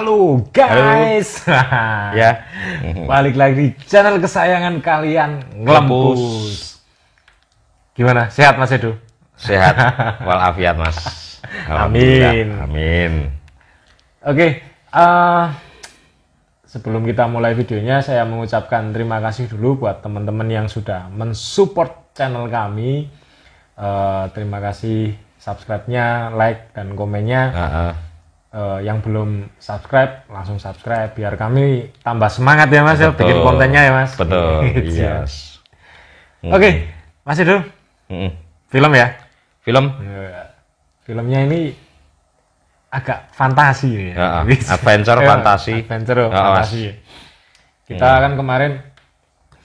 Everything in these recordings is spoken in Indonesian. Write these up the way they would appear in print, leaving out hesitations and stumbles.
Halo guys. Ya. Balik lagi di channel kesayangan kalian, Ngelempus. Gimana? Sehat Mas Edo? Sehat walafiat Mas. Amin. Amin. Oke, sebelum kita mulai videonya, saya mengucapkan terima kasih dulu buat teman-teman yang sudah mensupport channel kami. Terima kasih subscribe-nya, like dan komennya. Yang belum subscribe langsung subscribe biar kami tambah semangat ya Mas. Betul. Ya bikin kontennya ya Mas. Betul. Yes. Oke, Mas Edo. Film ya? Film? Filmnya ini agak fantasi ya. Adventure fantasi. Adventure fantasi. Kita kan kemarin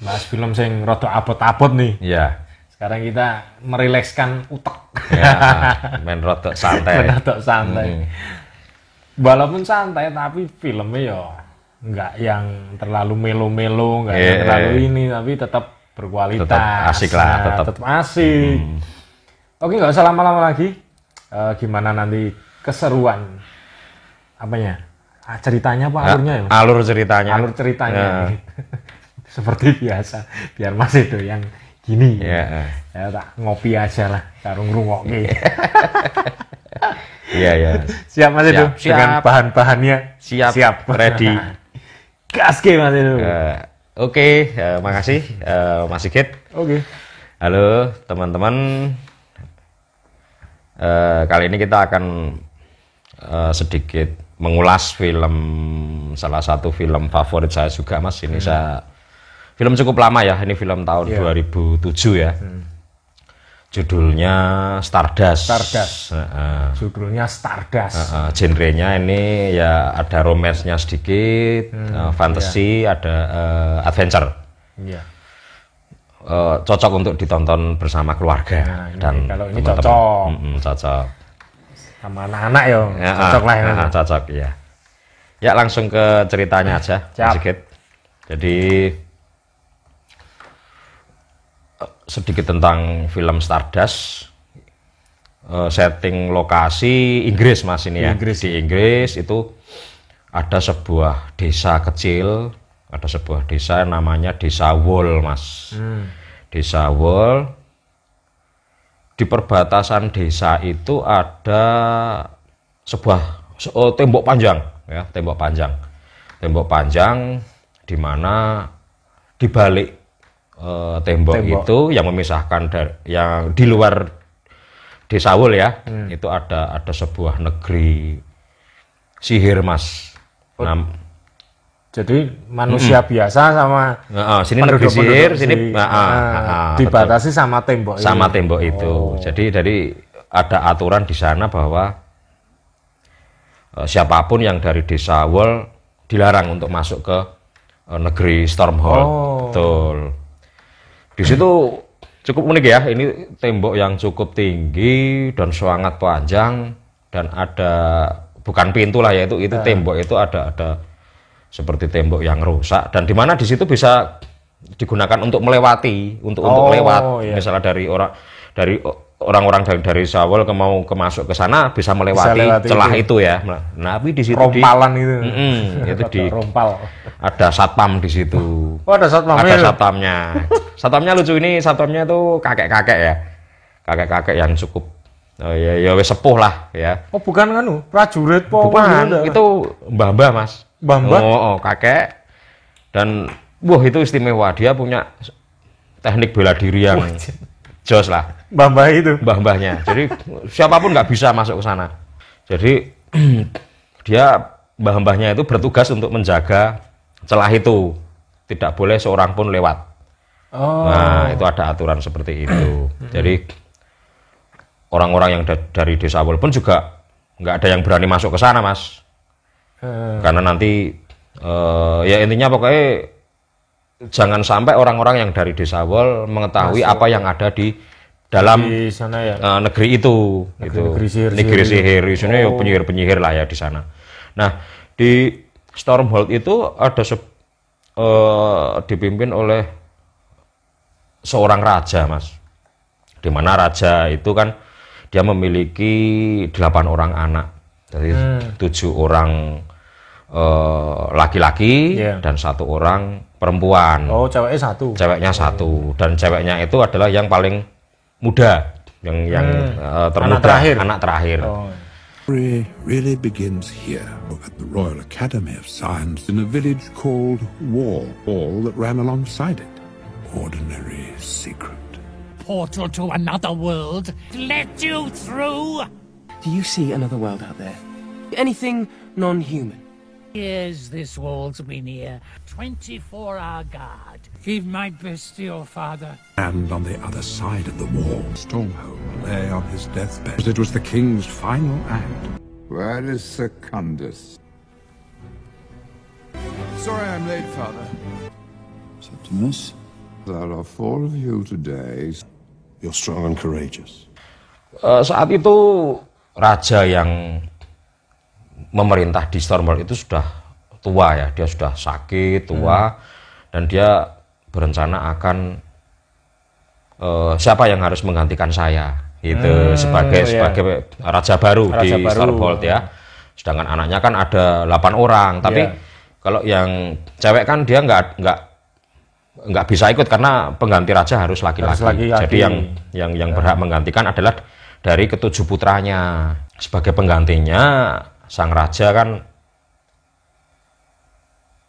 bahas film sing rada abot-abot nih. Iya. Sekarang kita merilekskan utek. Ya, main rada santai. Rada santai. Walaupun santai tapi filmnya ya nggak yang terlalu melo-melo, nggak yang terlalu ini, tapi tetap berkualitas. Tetap asik lah, tetap asik. Oke, nggak usah lama-lama lagi. Gimana nanti keseruan apanya? Ceritanya apa alurnya ya? Alur ceritanya. Alur ceritanya. Seperti biasa, biar Mas Edo yang gini. Ya. Ya tak ngopi aja lah, karo ngrungokke. Iya. Siap Mas Edo? Siap. Dengan bahan-bahannya? Siap. Ready. Gaske Mas Edo. Oke, makasih Mas Sigit. Oke. Halo teman-teman. Kali ini kita akan sedikit mengulas film, salah satu film favorit saya juga Mas. Ini film cukup lama ya. Ini film tahun 2007 ya. Judulnya Stardust. Judulnya Stardust. Genrenya ini ya ada romance-nya sedikit, fantasy, ada adventure. Iya. Cocok untuk ditonton bersama keluarga dan kalau ini teman-teman. Cocok. Sama anak-anak ya. Cocok lah ya. Cocok ya. Ya langsung ke ceritanya aja, sedikit. Jadi sedikit tentang film Stardust. Setting lokasi Inggris Mas ini ya. Di Inggris itu ada sebuah desa kecil, ada sebuah desa namanya Desa Wall Mas. Desa Wall. Di perbatasan desa itu ada sebuah tembok panjang ya, tembok panjang di mana di balik tembok itu yang memisahkan yang di luar Desa Wall ya, itu ada sebuah negeri sihir Mas. Jadi manusia biasa sama sini negeri sihir, sini dibatasi sama tembok itu. Sama tembok itu. Jadi dari ada aturan di sana bahwa siapapun yang dari Desa Wall dilarang untuk masuk ke negeri Stormhold. Betul. Di situ cukup unik ya, ini tembok yang cukup tinggi dan sangat panjang dan ada bukan pintu lah ya, itu tembok itu ada seperti tembok yang rusak dan di mana di situ bisa digunakan untuk melewati untuk lewat. Misalnya dari orang-orang dari Sawol mau masuk ke sana bisa melewati celah itu ya. Nah, tapi di situ rompalan itu. Itu di rompal. Ada satpam di situ. Oh, ada satpamnya. Ada satpamnya. Satpamnya lucu ini, satpamnya itu kakek-kakek ya. Kakek-kakek yang cukup ya wis sepuh lah ya. Oh, bukan prajurit Bukan, itu mbah-mbah Mas. Mbah-mbah. Kakek. Dan itu istimewa, dia punya teknik bela diri yang jos lah. Mbah-mbah itu. Mbah-mbahnya. Jadi siapapun nggak bisa masuk ke sana. Jadi dia mbah-mbahnya itu bertugas untuk menjaga celah itu. Tidak boleh seorang pun lewat. Nah, itu ada aturan seperti itu. Jadi orang-orang yang dari Desa Wall pun juga nggak ada yang berani masuk ke sana Mas. Karena nanti ya intinya pokoknya jangan sampai orang-orang yang dari Desa Wall mengetahui apa yang ada di dalam sana ya. Negeri itu, negeri sihir. Isinya ya penyihir-penyihir lah ya di sana. Nah, di Stormhold itu ada dipimpin oleh seorang raja Mas. Di mana raja itu kan dia memiliki 8 orang anak. Jadi 7 orang laki-laki dan 1 orang perempuan. Oh, ceweknya 1. Ceweknya 1 dan ceweknya itu adalah yang paling muda, yang termuda, anak terakhir. Oh. Story really begins here at the Royal Academy of Science in a village called Wall. All that ran alongside it. Ordinary secret. Portal to another world. Let you through. Do you see another world out there? Anything non-human? Here's this wall to be near. 24-hour guard. Give my best to your father. And on the other side of the wall, Stormhold lay on his deathbed. It was the king's final act. Where is Secundus? Sorry I'm late, Father. Septimus, there are 4 of you today. You're strong and courageous. Saat itu raja yang memerintah di Stormhold itu sudah tua ya, dia sudah sakit, tua, dan dia berencana akan siapa yang harus menggantikan saya, itu sebagai raja baru di Stormhold ya. Sedangkan anaknya kan ada 8 orang, tapi kalau yang cewek kan dia nggak bisa ikut karena pengganti raja harus laki-laki. Jadi yang berhak menggantikan adalah dari ke-7 putranya. Sebagai penggantinya sang raja kan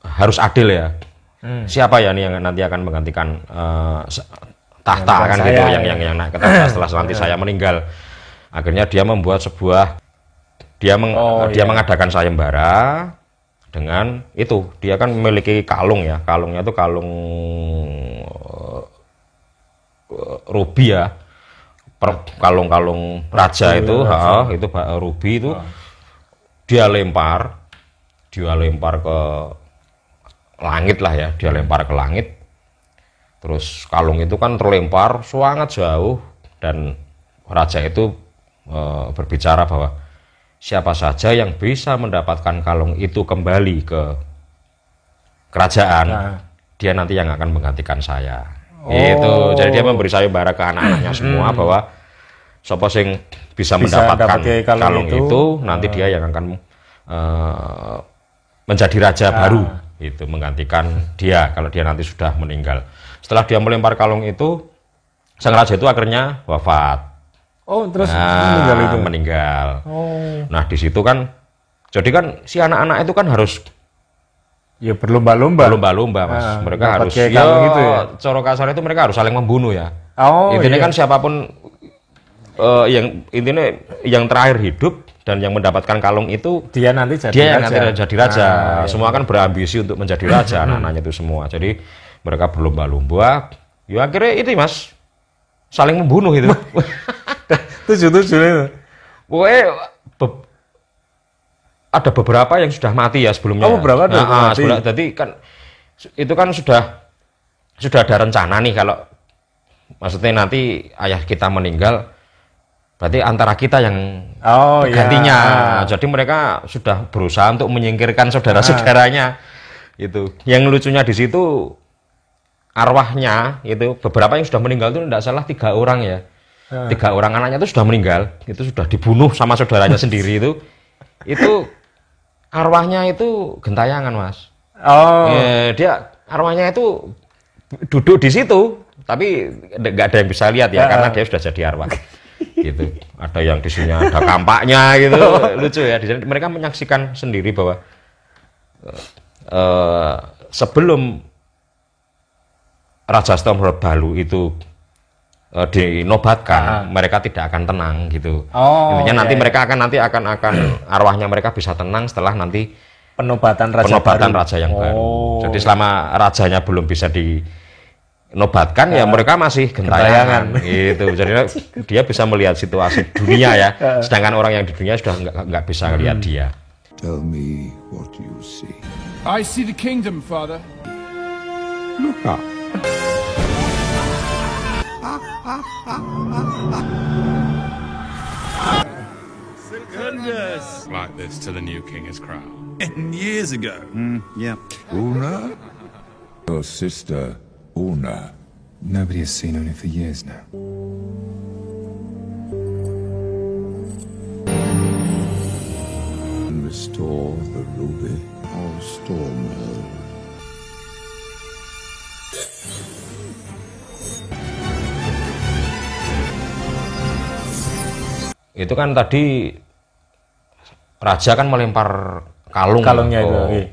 harus adil ya. Siapa ya nih yang nanti akan menggantikan tahta kan gitu, yang naik ke tahta setelah nanti saya meninggal. Akhirnya dia membuat sebuah dia mengadakan sayembara dengan itu. Dia kan memiliki kalung ya. Kalungnya itu kalung rubi ya. Kalung-kalung raja itu rubi itu. Dia lempar ke langit lah ya, dia lempar ke langit. Terus kalung itu kan terlempar sangat jauh dan raja itu berbicara bahwa siapa saja yang bisa mendapatkan kalung itu kembali ke kerajaan, dia nanti yang akan menggantikan saya. Itu. Jadi dia memberi sayembara ke anak-anaknya semua bahwa siapa sing bisa mendapatkan kalung itu nanti dia yang akan menjadi raja baru, itu menggantikan dia kalau dia nanti sudah meninggal. Setelah dia melempar kalung itu, sang raja itu akhirnya wafat. Oh, terus meninggal. Nah, di situ kan jadi kan si anak-anak itu kan harus ya berlomba-lomba Mas. Mereka harus gitu ya. Cara kasar itu mereka harus saling membunuh ya. Intinya kan siapapun yang terakhir hidup dan yang mendapatkan kalung itu dia nanti jadi raja. Semua kan berambisi untuk menjadi raja anak-anaknya itu semua. Jadi mereka berlomba-lomba. Ya akhirnya itu Mas saling membunuh itu. 7 itu. Ada beberapa yang sudah mati ya sebelumnya. Beberapa mati. Jadi kan itu kan sudah ada rencana nih kalau maksudnya nanti ayah kita meninggal, berarti antara kita yang gantinya. Jadi mereka sudah berusaha untuk menyingkirkan saudara-saudaranya. Itu. Yang lucunya di situ arwahnya itu beberapa yang sudah meninggal itu tidak salah 3 orang ya. 3 orang anaknya itu sudah meninggal, itu sudah dibunuh sama saudaranya sendiri itu. Itu arwahnya itu gentayangan Mas. Dia arwahnya itu duduk di situ, tapi nggak ada yang bisa lihat ya karena dia sudah jadi arwah. Gitu. Ada yang di sini ada kampaknya gitu. Lucu ya. Di sini mereka menyaksikan sendiri bahwa sebelum Raja Stormhold Balu itu dinobatkan, mereka tidak akan tenang gitu. Intinya nanti mereka akan arwahnya mereka bisa tenang setelah nanti penobatan raja yang baru. Jadi selama rajanya belum bisa dinobatkan ya mereka masih gentayangan gitu. Jadi dia bisa melihat situasi dunia ya. Sedangkan orang yang di dunia sudah nggak bisa lihat dia. Tell me what you see. I see the kingdom, Father. Look up. Secundus! Like this till the new king is crowned. 10 years ago. Yeah. Una? Your sister, Una. Nobody has seen Una for years now. Restored. saw the ruby, our storm held. Itu kan tadi raja kan melempar kalungnya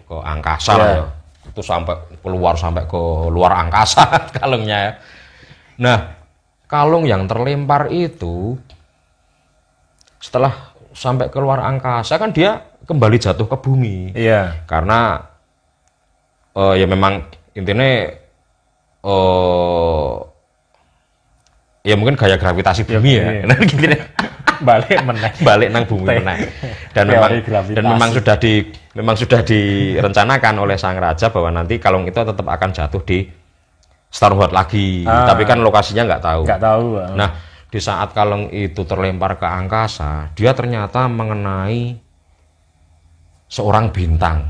ke angkasa ya. Itu sampai keluar sampai ke luar angkasa kalungnya ya. Nah, kalung yang terlempar itu setelah sampai ke luar angkasa kan dia kembali jatuh ke bumi. Iya. Karena ya memang intinya ya mungkin gaya gravitasi bumi ya. Nah, gitu deh. balik nang bumi meneh. Dan memang sudah direncanakan oleh sang raja bahwa nanti kalung itu tetap akan jatuh di Stormhold lagi. Tapi kan lokasinya nggak tahu. Nah, di saat kalung itu terlempar ke angkasa, dia ternyata mengenai seorang bintang.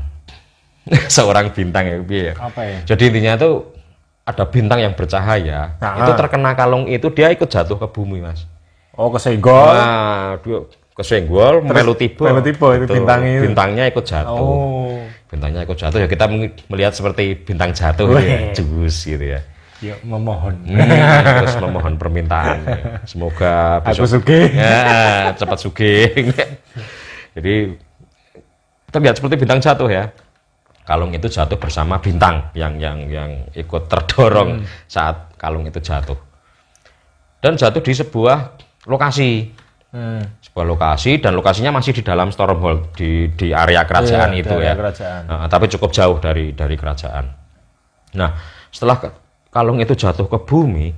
Seorang bintang ya. Apa ya? Jadi intinya itu ada bintang yang bercahaya. Itu terkena kalung itu dia ikut jatuh ke bumi, Mas. Oh, kesenggol. Nah, dia kesenggol, melu tiba itu bintangnya ikut jatuh. Oh. Bintangnya ikut jatuh ya kita melihat seperti bintang jatuh ya, jus gitu ya. Ya memohon. Terus memohon permintaan. Ya. Semoga besok aku sugih. Ya, cepat sugih. Jadi terlihat seperti bintang jatuh ya. Kalung itu jatuh bersama bintang yang ikut terdorong saat kalung itu jatuh. Dan jatuh di sebuah lokasi. Sebuah lokasi dan lokasinya masih di dalam Stormhold di area kerajaan itu ya. Nah, tapi cukup jauh dari kerajaan. Nah, setelah kalung itu jatuh ke bumi,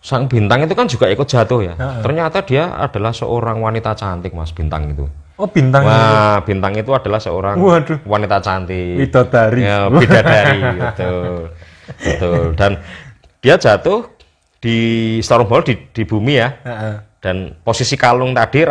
sang bintang itu kan juga ikut jatuh ya. Ternyata dia adalah seorang wanita cantik, Mas, bintang itu. Oh, bintang. Wah, bintang itu adalah seorang wanita cantik. Bidadari. Ya, bidadari, betul. Dan dia jatuh di Stormhold di bumi ya. Dan posisi kalung tadi,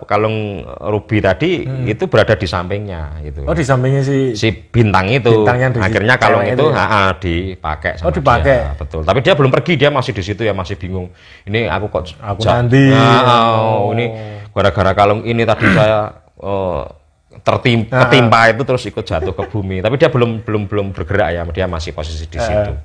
kalung ruby tadi itu berada di sampingnya itu. Oh, di sampingnya si bintang itu. Akhirnya kalung itu ya? dipakai sama dipakai. dia. Betul. Tapi dia belum pergi, dia masih di situ ya, masih bingung. Ini aku nanti. Ini gara-gara kalung ini tadi saya ketimpa itu terus ikut jatuh ke bumi. Tapi dia belum bergerak ya, dia masih posisi di situ.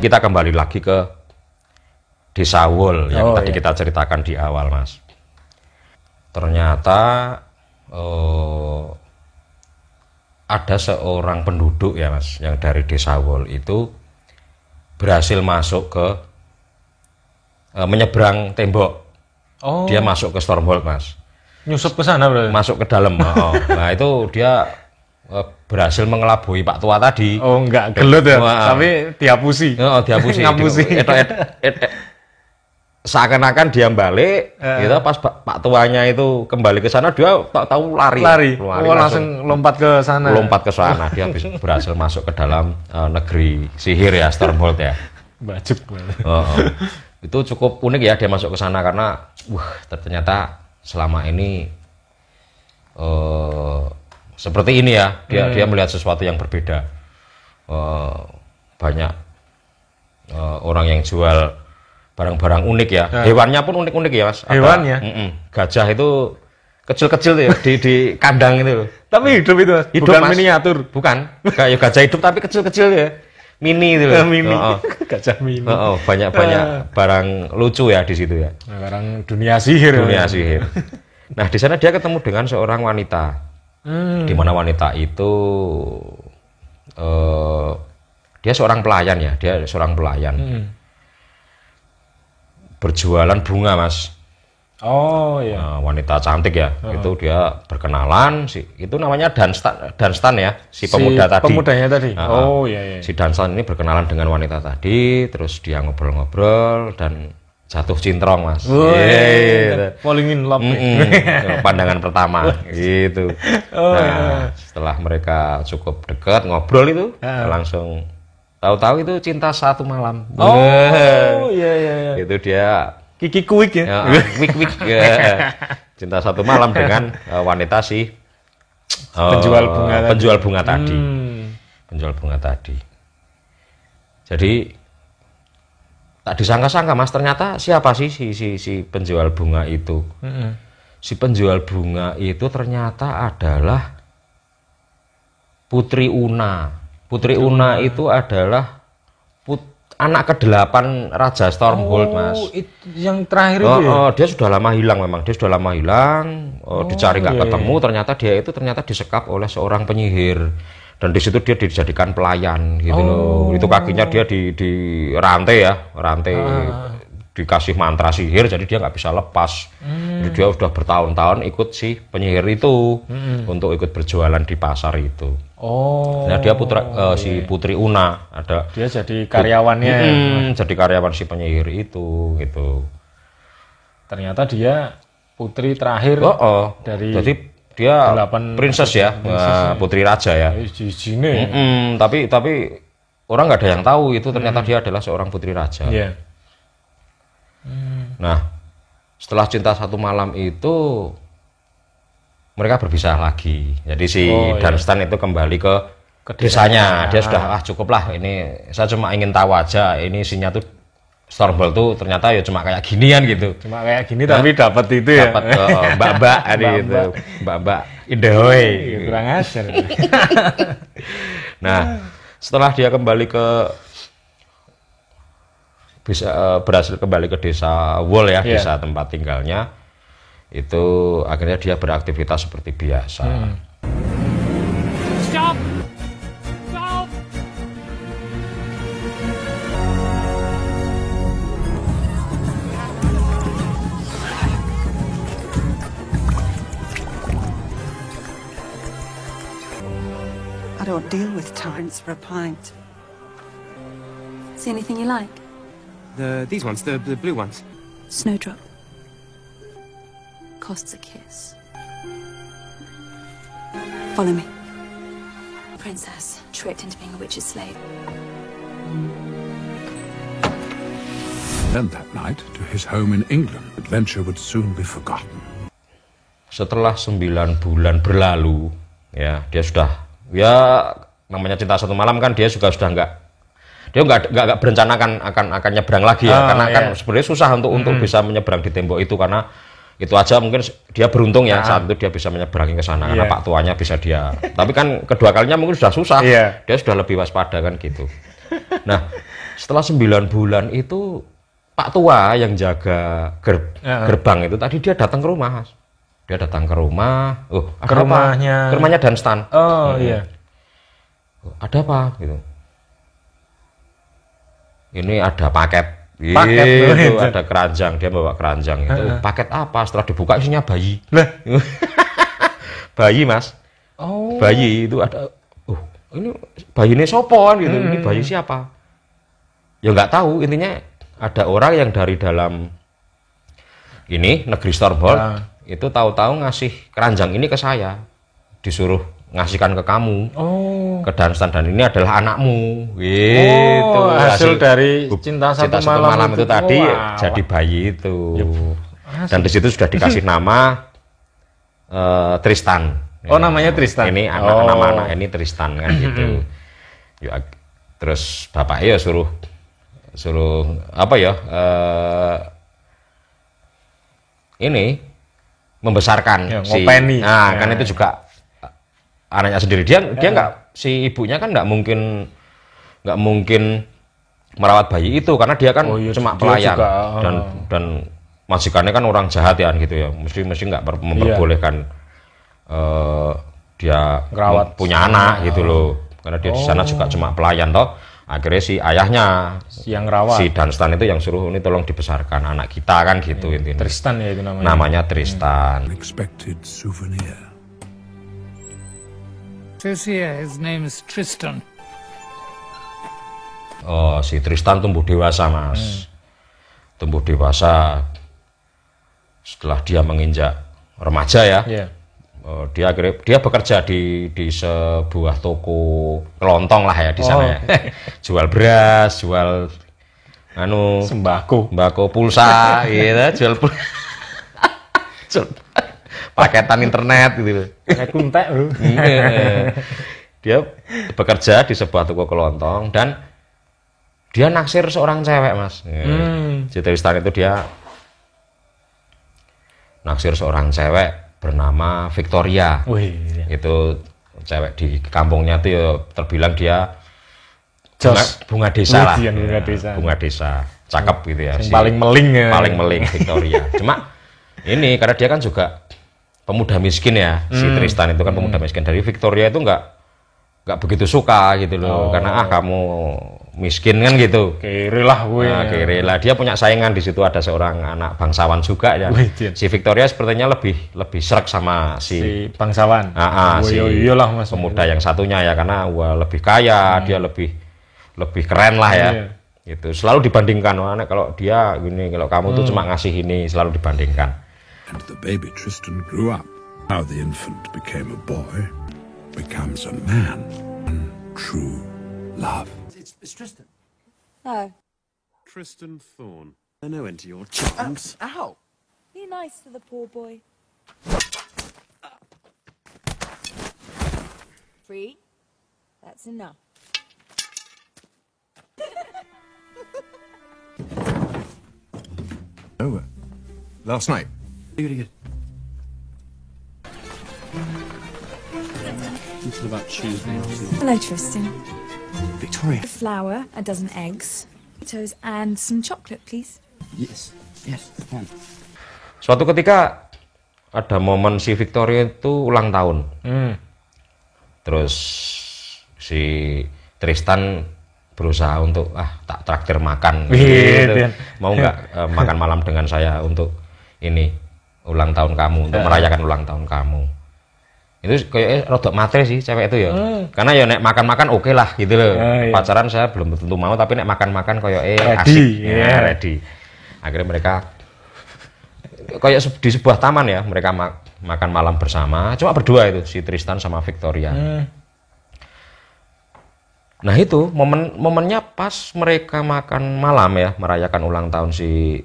Kita kembali lagi ke Desa Wol yang tadi kita ceritakan di awal, Mas. Ternyata ada seorang penduduk ya, Mas, yang dari Desa Wol itu berhasil masuk ke menyeberang tembok. Dia masuk ke Stormhold, Mas. Nyusup ke sana berarti. Masuk ke dalam. Nah, itu dia berhasil mengelabui Pak Tua tadi. Oh, enggak gelut ya, tapi dihapusi. Dihapusi. Ngapusi. Seakan-akan dia balik, gitu, pas Pak Tuanya itu kembali ke sana, dia tak tahu lari. Langsung lompat ke sana. Dia berhasil masuk ke dalam negeri sihir ya, Stormhold ya. Bajib. Itu cukup unik ya dia masuk ke sana karena ternyata selama ini seperti ini ya, dia melihat sesuatu yang berbeda. Banyak orang yang jual barang-barang unik ya. Hewannya pun unik-unik ya, Mas. Hewannya? Gajah itu kecil-kecil tuh ya, di kandang itu. Tapi hidup itu, Mas? Hidup, bukan Mas. miniatur? Bukan. Kayak gajah hidup tapi kecil-kecil ya. Mini itu loh. Mini. Gajah mini. Banyak barang lucu ya di situ ya. Barang dunia sihir. Nah, di sana dia ketemu dengan seorang wanita. Di mana wanita itu dia seorang pelayan ya, berjualan bunga, Mas. Oh iya. Nah, wanita cantik ya, itu dia berkenalan, itu namanya Dunstan ya, si pemuda tadi. Pemudanya tadi. Iya. Si Dunstan ini berkenalan dengan wanita tadi, terus dia ngobrol-ngobrol dan jatuh cintrong, Mas. Falling in love. Pandangan pertama gitu. Setelah mereka cukup dekat ngobrol itu langsung Tahu-tahu itu Cinta Satu Malam. Oh, iya. Itu dia Kiki Kuik ya. Wik. Cinta Satu Malam dengan wanita si penjual bunga tadi. Penjual bunga tadi. Jadi tak disangka-sangka Mas, ternyata siapa sih si penjual bunga itu? Si penjual bunga itu ternyata adalah Putri Una. Putri Una itu adalah anak ke-8 Raja Stormhold, Mas. Yang terakhir itu ya? Dia sudah lama hilang memang. Dia sudah lama hilang, dicari nggak ketemu, ternyata dia itu disekap oleh seorang penyihir. Dan di situ dia dijadikan pelayan gitu loh. Itu kakinya dia di rantai, dikasih mantra sihir, jadi dia nggak bisa lepas. Jadi dia udah bertahun-tahun ikut si penyihir itu untuk ikut berjualan di pasar itu. Nah, dia si Putri Una ada. Dia jadi karyawannya. Jadi karyawan si penyihir itu gitu. Ternyata dia putri terakhir dari. Jadi dia princess ya, putri raja ya. Tapi orang nggak ada yang tahu itu ternyata dia adalah seorang putri raja. Yeah. Nah, setelah Cinta Satu Malam itu mereka berpisah lagi. Jadi si Dunstan itu kembali ke desanya. Dia sudah cukuplah, ini saya cuma ingin tahu aja ini isinya tuh Stormhold tuh ternyata ya cuma kayak ginian gitu. Cuma kayak gini tapi dapat itu ya. Dapat mbak-mbak gitu. Mbak-mbak Indahoy. Kurang ajar. Nah, setelah dia kembali ke berhasil kembali ke desa Wol ya, desa tempat tinggalnya. Itu akhirnya dia beraktivitas seperti biasa. Stop! I don't deal with tyrants for a pint. See anything you like? These ones, the blue ones. Snowdrop. Costs a kiss. Follow me. Princess, tricked into being a witch's slave. Then that night, to his home in England, adventure would soon be forgotten. Setelah 9 bulan berlalu, ya dia sudah, namanya Cinta Satu Malam kan dia juga sudah nggak berencana akan nyebrang lagi ya, karena kan sebenarnya susah untuk bisa menyeberang di tembok itu, karena itu aja mungkin dia beruntung ya saat itu dia bisa menyeberangi ke sana karena pak tuanya bisa dia. Tapi kan kedua kalinya mungkin sudah susah. Dia sudah lebih waspada kan gitu. Nah, setelah 9 bulan itu pak tua yang jaga gerbang itu tadi dia datang ke rumah, Mas. Dia datang ke rumah, ke rumahnya Dunstan. Ada apa gitu? Ini ada paket itu ada keranjang, dia bawa keranjang itu. Paket apa? Setelah dibuka isinya bayi. Bayi, Mas. Bayi itu ada. Ini bayi ini sopo gitu. Ini bayi siapa? Ya nggak tahu. Intinya ada orang yang dari dalam ini negeri Stormhold itu tahu-tahu ngasih keranjang ini ke saya, disuruh ngasihkan ke kamu, ke Dunstan, dan ini adalah anakmu. Gitu. Hasil dari Cinta Satu Malam itu tadi jadi bayi itu. Dan di situ sudah dikasih nama Tristan. Namanya Tristan. Ini nama anak ini Tristan kan gitu. Terus bapaknya suruh apa ya? Ini membesarkan kan itu juga anaknya sendiri. Dia nggak, si ibunya kan nggak mungkin merawat bayi itu karena dia kan cuma pelayan dan majikannya kan orang jahat ya gitu ya, mesti nggak memperbolehkan dia punya anak gitu loh, karena dia di sana juga cuma pelayan toh. Akhirnya si ayahnya yang rawat, si Dunstan itu yang suruh ini tolong dibesarkan anak kita kan gitu. Tristan ya itu namanya. Namanya Tristan. Unexpected souvenir. Says here his name is Tristan. Si Tristan tumbuh dewasa, Mas. Tumbuh dewasa setelah dia menginjak remaja ya. Dia bekerja di sebuah toko kelontong lah ya di sana ya. Jual beras, jual sembako pulsa gitu, jual paketan internet gitu. Kayak kuntek bro. Dia bekerja di sebuah toko kelontong dan dia naksir seorang cewek mas. Si Tristan itu dia naksir seorang cewek bernama Victoria. Itu cewek di kampungnya tuh ya terbilang dia bunga desa lah. Bunga desa. Cakep gitu ya. Paling meling ya. Paling meling Victoria. Cuma ini karena dia kan juga pemuda miskin ya. Si Tristan itu kan pemuda miskin. Dari Victoria itu nggak begitu suka gitu loh. Karena kamu miskin kan gitu. Kere lah gue. Kere lah. Dia punya saingan di situ, ada seorang anak bangsawan juga ya. Si Victoria sepertinya lebih srek sama si bangsawan. Iyalah mas. Pemuda yang satunya ya karena lebih kaya, dia lebih keren lah ya. Gitu. Selalu dibandingkan, kalau dia gini, kalau kamu tuh cuma ngasih ini, selalu dibandingkan. And the baby Tristan grew up. How the infant became a boy, becomes a man, and true love. It's Tristan. No. Tristan Thorne. I know into your chums. Ow! Be nice to the poor boy. 3. That's enough. Last night. Really good. Until about Tuesday afternoon. Hello, Tristan. Victoria. A flour, a dozen eggs, potatoes, and some chocolate, please. Yes. Suatu ketika ada momen si Victoria itu ulang tahun. Terus si Tristan berusaha untuk tak traktir makan gitu. Mau nggak makan malam dengan saya untuk ini ulang tahun kamu, untuk merayakan ulang tahun kamu. Itu kayak rodok matre sih cewek itu ya. Karena ya nek makan-makan oke lah gitu loh. Pacaran saya belum tentu mau, tapi nek makan-makan kayak asik. Ready. Akhirnya mereka kayak di sebuah taman ya, mereka makan malam bersama, cuma berdua itu si Tristan sama Victoria. Nah itu momennya pas mereka makan malam ya, merayakan ulang tahun si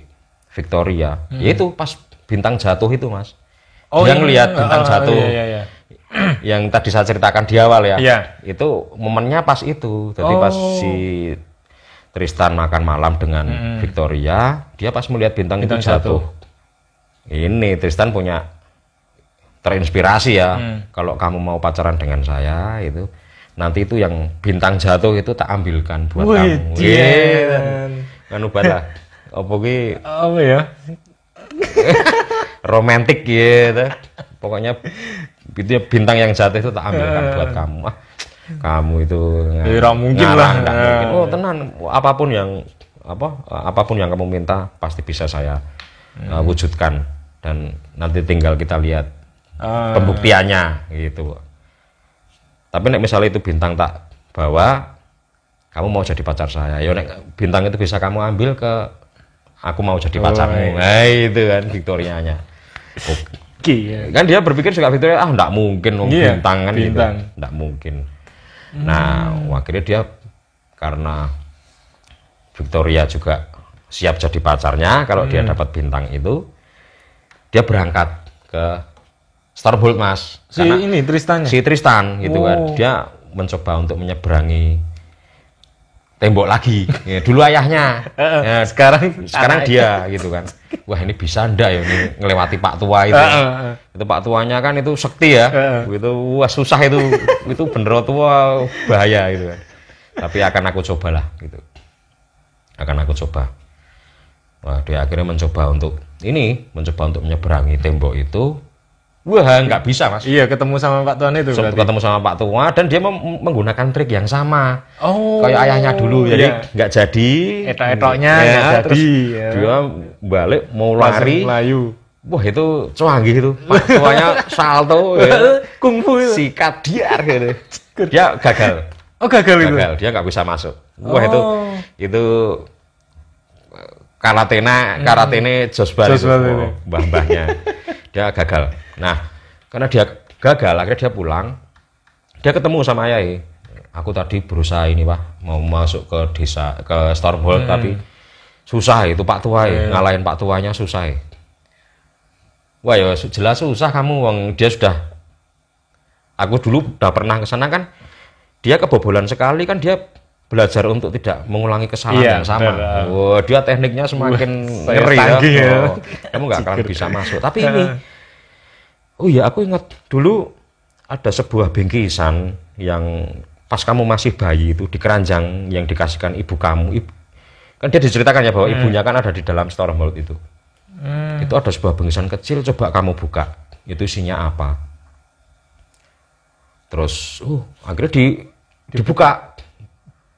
Victoria. Yaitu pas bintang jatuh itu mas. Dia ngelihat bintang jatuh. Yang tadi saya ceritakan di awal ya. Itu momennya pas itu. Jadi pas si Tristan makan malam dengan Victoria, dia pas melihat bintang itu jatuh. Ini Tristan punya terinspirasi ya. Kalau kamu mau pacaran dengan saya itu, nanti itu yang bintang jatuh itu tak ambilkan buat kamu. Anu bala. Apa ya? Romantik gitu. Pokoknya itu bintang yang jatuh itu tak ambilkan buat kamu. Kamu itu mungkin lah. Mungkin. Oh tenan, apapun yang kamu minta pasti bisa saya wujudkan, dan nanti tinggal kita lihat pembuktiannya gitu. Tapi nek misalnya itu bintang tak bawa, kamu mau jadi pacar saya, ya nek bintang itu bisa kamu ambil ke aku mau jadi pacarmu. Nah itu kan Victorianya. Kan dia berpikir juga Victoria enggak mungkin bintang kan gitu. Enggak mungkin. Nah, akhirnya dia karena Victoria juga siap jadi pacarnya kalau dia dapat bintang itu, dia berangkat ke Starbolt mas. Si Tristan gitu kan. Dia mencoba untuk menyeberangi tembok lagi. Ya, dulu ayahnya. Ya, sekarang dia gitu kan. Wah, ini bisa ndak ya ini ngelewati Pak Tua itu. Itu Pak Tuanya kan itu sekti ya. Itu wah susah itu. Itu bener tua bahaya gitu kan. Tapi akan aku cobalah gitu. Akan aku coba. Wah, dia akhirnya mencoba untuk menyeberangi tembok itu. Wah, nggak bisa mas. Iya, ketemu sama Pak Tuan itu. Ketemu sama Pak Tua dan dia menggunakan trik yang sama. Kayak ayahnya dulu, jadi nggak jadi. Etok-etoknya nggak jadi. Dia balik mau lari. Wah itu canggih itu. Pak Tuanya salto, kungfu itu. Sikat diar gitu. Dia gagal. Gagal itu. Dia nggak bisa masuk. Wah itu karatene Josbar itu mbah-mbahnya. Dia gagal. Nah, karena dia gagal, akhirnya dia pulang. Dia ketemu sama ayah. Aku tadi berusaha ini Pak, mau masuk ke desa, ke Stormhold, tapi susah itu Pak Tua, ngalahin Pak Tuanya susah. Wah ya jelas susah kamu, wong dia sudah, aku dulu udah pernah ke sana kan, dia kebobolan sekali kan, dia belajar untuk tidak mengulangi kesalahan yang sama. Wah, dia tekniknya semakin ngeri ya. Kamu nggak akan bisa masuk. Tapi ini, oh iya aku ingat dulu ada sebuah bingkisan yang pas kamu masih bayi itu di keranjang yang dikasihkan ibu kamu. Kan dia diceritakan ya bahwa ibunya kan ada di dalam Stormhold itu. Itu ada sebuah bingkisan kecil, coba kamu buka. Itu isinya apa? Terus, akhirnya dibuka.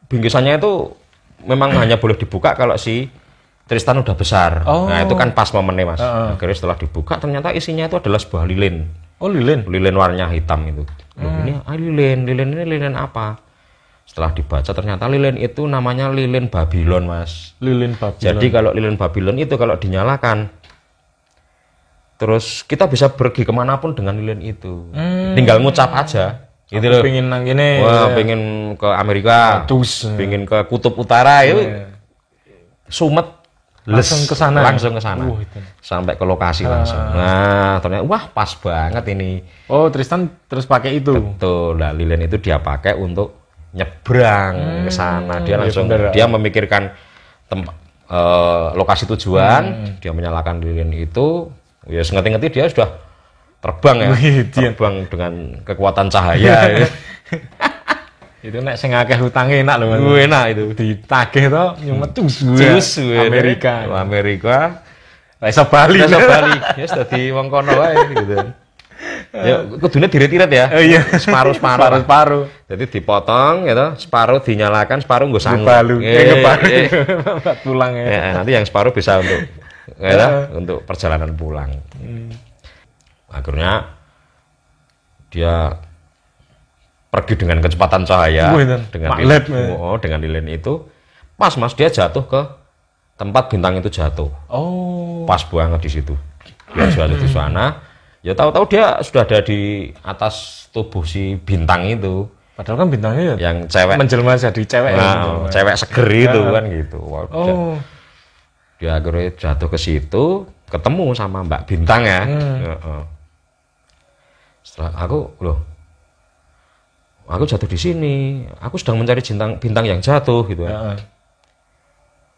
Bingkisannya itu memang hanya boleh dibuka kalau si Tristan udah besar. Nah itu kan pas momennya Mas. Akhirnya setelah dibuka ternyata isinya itu adalah sebuah lilin. Lilin warnanya hitam itu. Loh, ini lilin ini lilin apa? Setelah dibaca ternyata lilin itu namanya lilin Babylon Mas. Lilin Babylon. Jadi kalau lilin Babylon itu kalau dinyalakan, terus kita bisa pergi kemanapun dengan lilin itu. Tinggal ngucap aja. Gitu loh. Pengen nang kene. Wah, pengen ke Amerika, pengen ke Kutub Utara itu. Sumet langsung ke sana. Sampai ke lokasi langsung. Nah, ternyata wah pas banget ini. Oh, Tristan terus pakai itu. Betul. Nah, lilin itu dia pakai untuk nyebrang ke sana. Dia langsung dia memikirkan lokasi tujuan, dia menyalakan lilin itu. Ya ngerti-ngerti dia sudah terbang ya. Terbang dengan kekuatan cahaya. Itu nek sing akeh hutange enak lho. Enak itu ditagih to nyumet cus Amerika. Lah iso Bali. Ya wis dadi wong kono wae gitu. Ya kudune diret-iret ya. Oh iya, separuh. Jadi dipotong gitu, separuh dinyalakan, separuh nggo sangu. Pulang ya. Nanti yang separuh bisa untuk perjalanan pulang. Akhirnya dia pergi dengan kecepatan cahaya, dengan lilin itu, pas Mas dia jatuh ke tempat bintang itu jatuh. Pas banget di situ. Dia jatuh di sana. Ya tahu-tahu dia sudah ada di atas tubuh si bintang itu. Padahal kan bintangnya yang cewek menjelma jadi cewek. Cewek seger itu kan gitu. Dia akhirnya jatuh ke situ, ketemu sama Mbak Bintang ya. Setelah aku jatuh di sini, aku sedang mencari bintang yang jatuh gitu ya.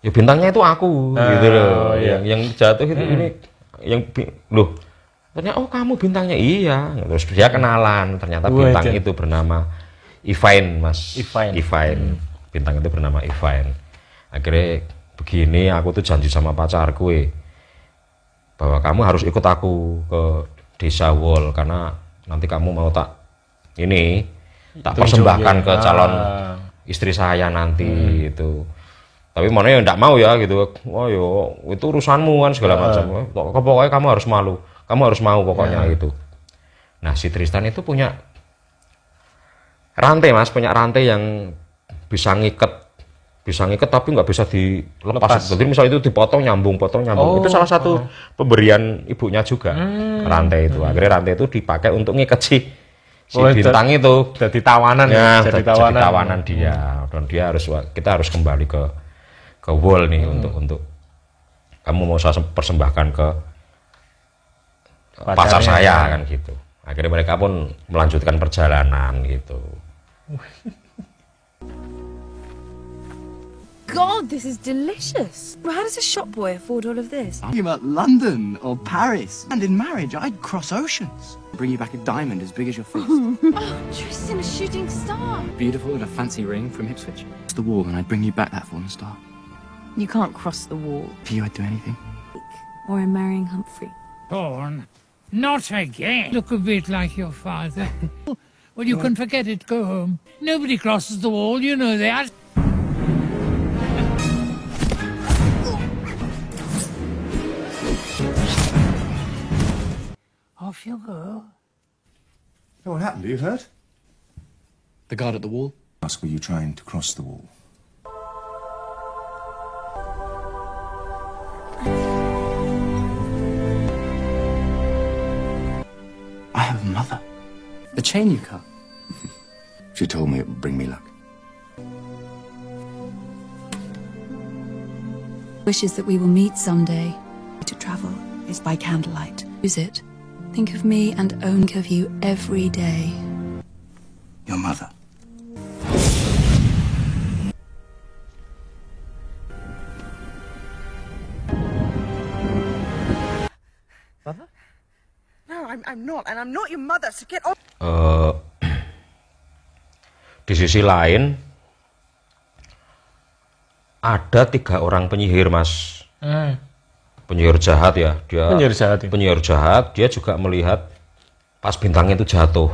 Ya bintangnya itu aku gitu loh. Yang jatuh itu ini yang loh. Ternyata kamu bintangnya, iya. Terus dia kenalan, ternyata bintang itu bernama Ifine Mas. Ifine. Bintang itu bernama Ifine. Akhirnya begini, aku tuh janji sama pacarku bahwa kamu harus ikut aku ke desa Wall, karena nanti kamu mau tak persembahkan ke calon istri saya nanti itu. Tapi mana yang enggak mau ya gitu. Oh yo, itu urusanmu kan segala macam. Pokoknya kamu harus malu. Kamu harus mau pokoknya itu. Nah, si Tristan itu punya rantai Mas, punya rantai yang bisa ngiket tapi nggak bisa dilepas. Jadi misalnya itu dipotong nyambung. Itu salah satu pemberian ibunya juga. Rantai itu. Akhirnya rantai itu dipakai untuk ngiket si bintang itu. Jadi tawanan jadi tawanan dia. Dan kita harus kembali ke Wall nih untuk kamu mau saya persembahkan ke pacar saya kan gitu. Akhirnya mereka pun melanjutkan perjalanan gitu. God, this is delicious. Well, how does a shop boy afford all of this? Talking about London or Paris. And in marriage, I'd cross oceans. Bring you back a diamond as big as your fist. Oh, Tristan, a shooting star. Beautiful and a fancy ring from Ipswich. It's the wall, and I'd bring you back that fallen star. You can't cross the wall. For you, I'd do anything. Or I'm marrying Humphrey. Thorn, not again. Look a bit like your father. Well, you can forget it. Go home. Nobody crosses the wall, you know that. Off you go. What happened? Are you hurt? The guard at the wall? Were you trying to cross the wall? I have a mother. The chain you cut. She told me it would bring me luck. Wishes that we will meet someday. To travel is by candlelight. Use it. Think of me and think of you every day. Your mother. Mother? No, I'm not, and I'm not your mother, so get off. Di sisi lain ada 3 orang penyihir, Mas. Penyihir jahat ya, dia penyihir jahat, dia juga melihat pas bintang itu jatuh.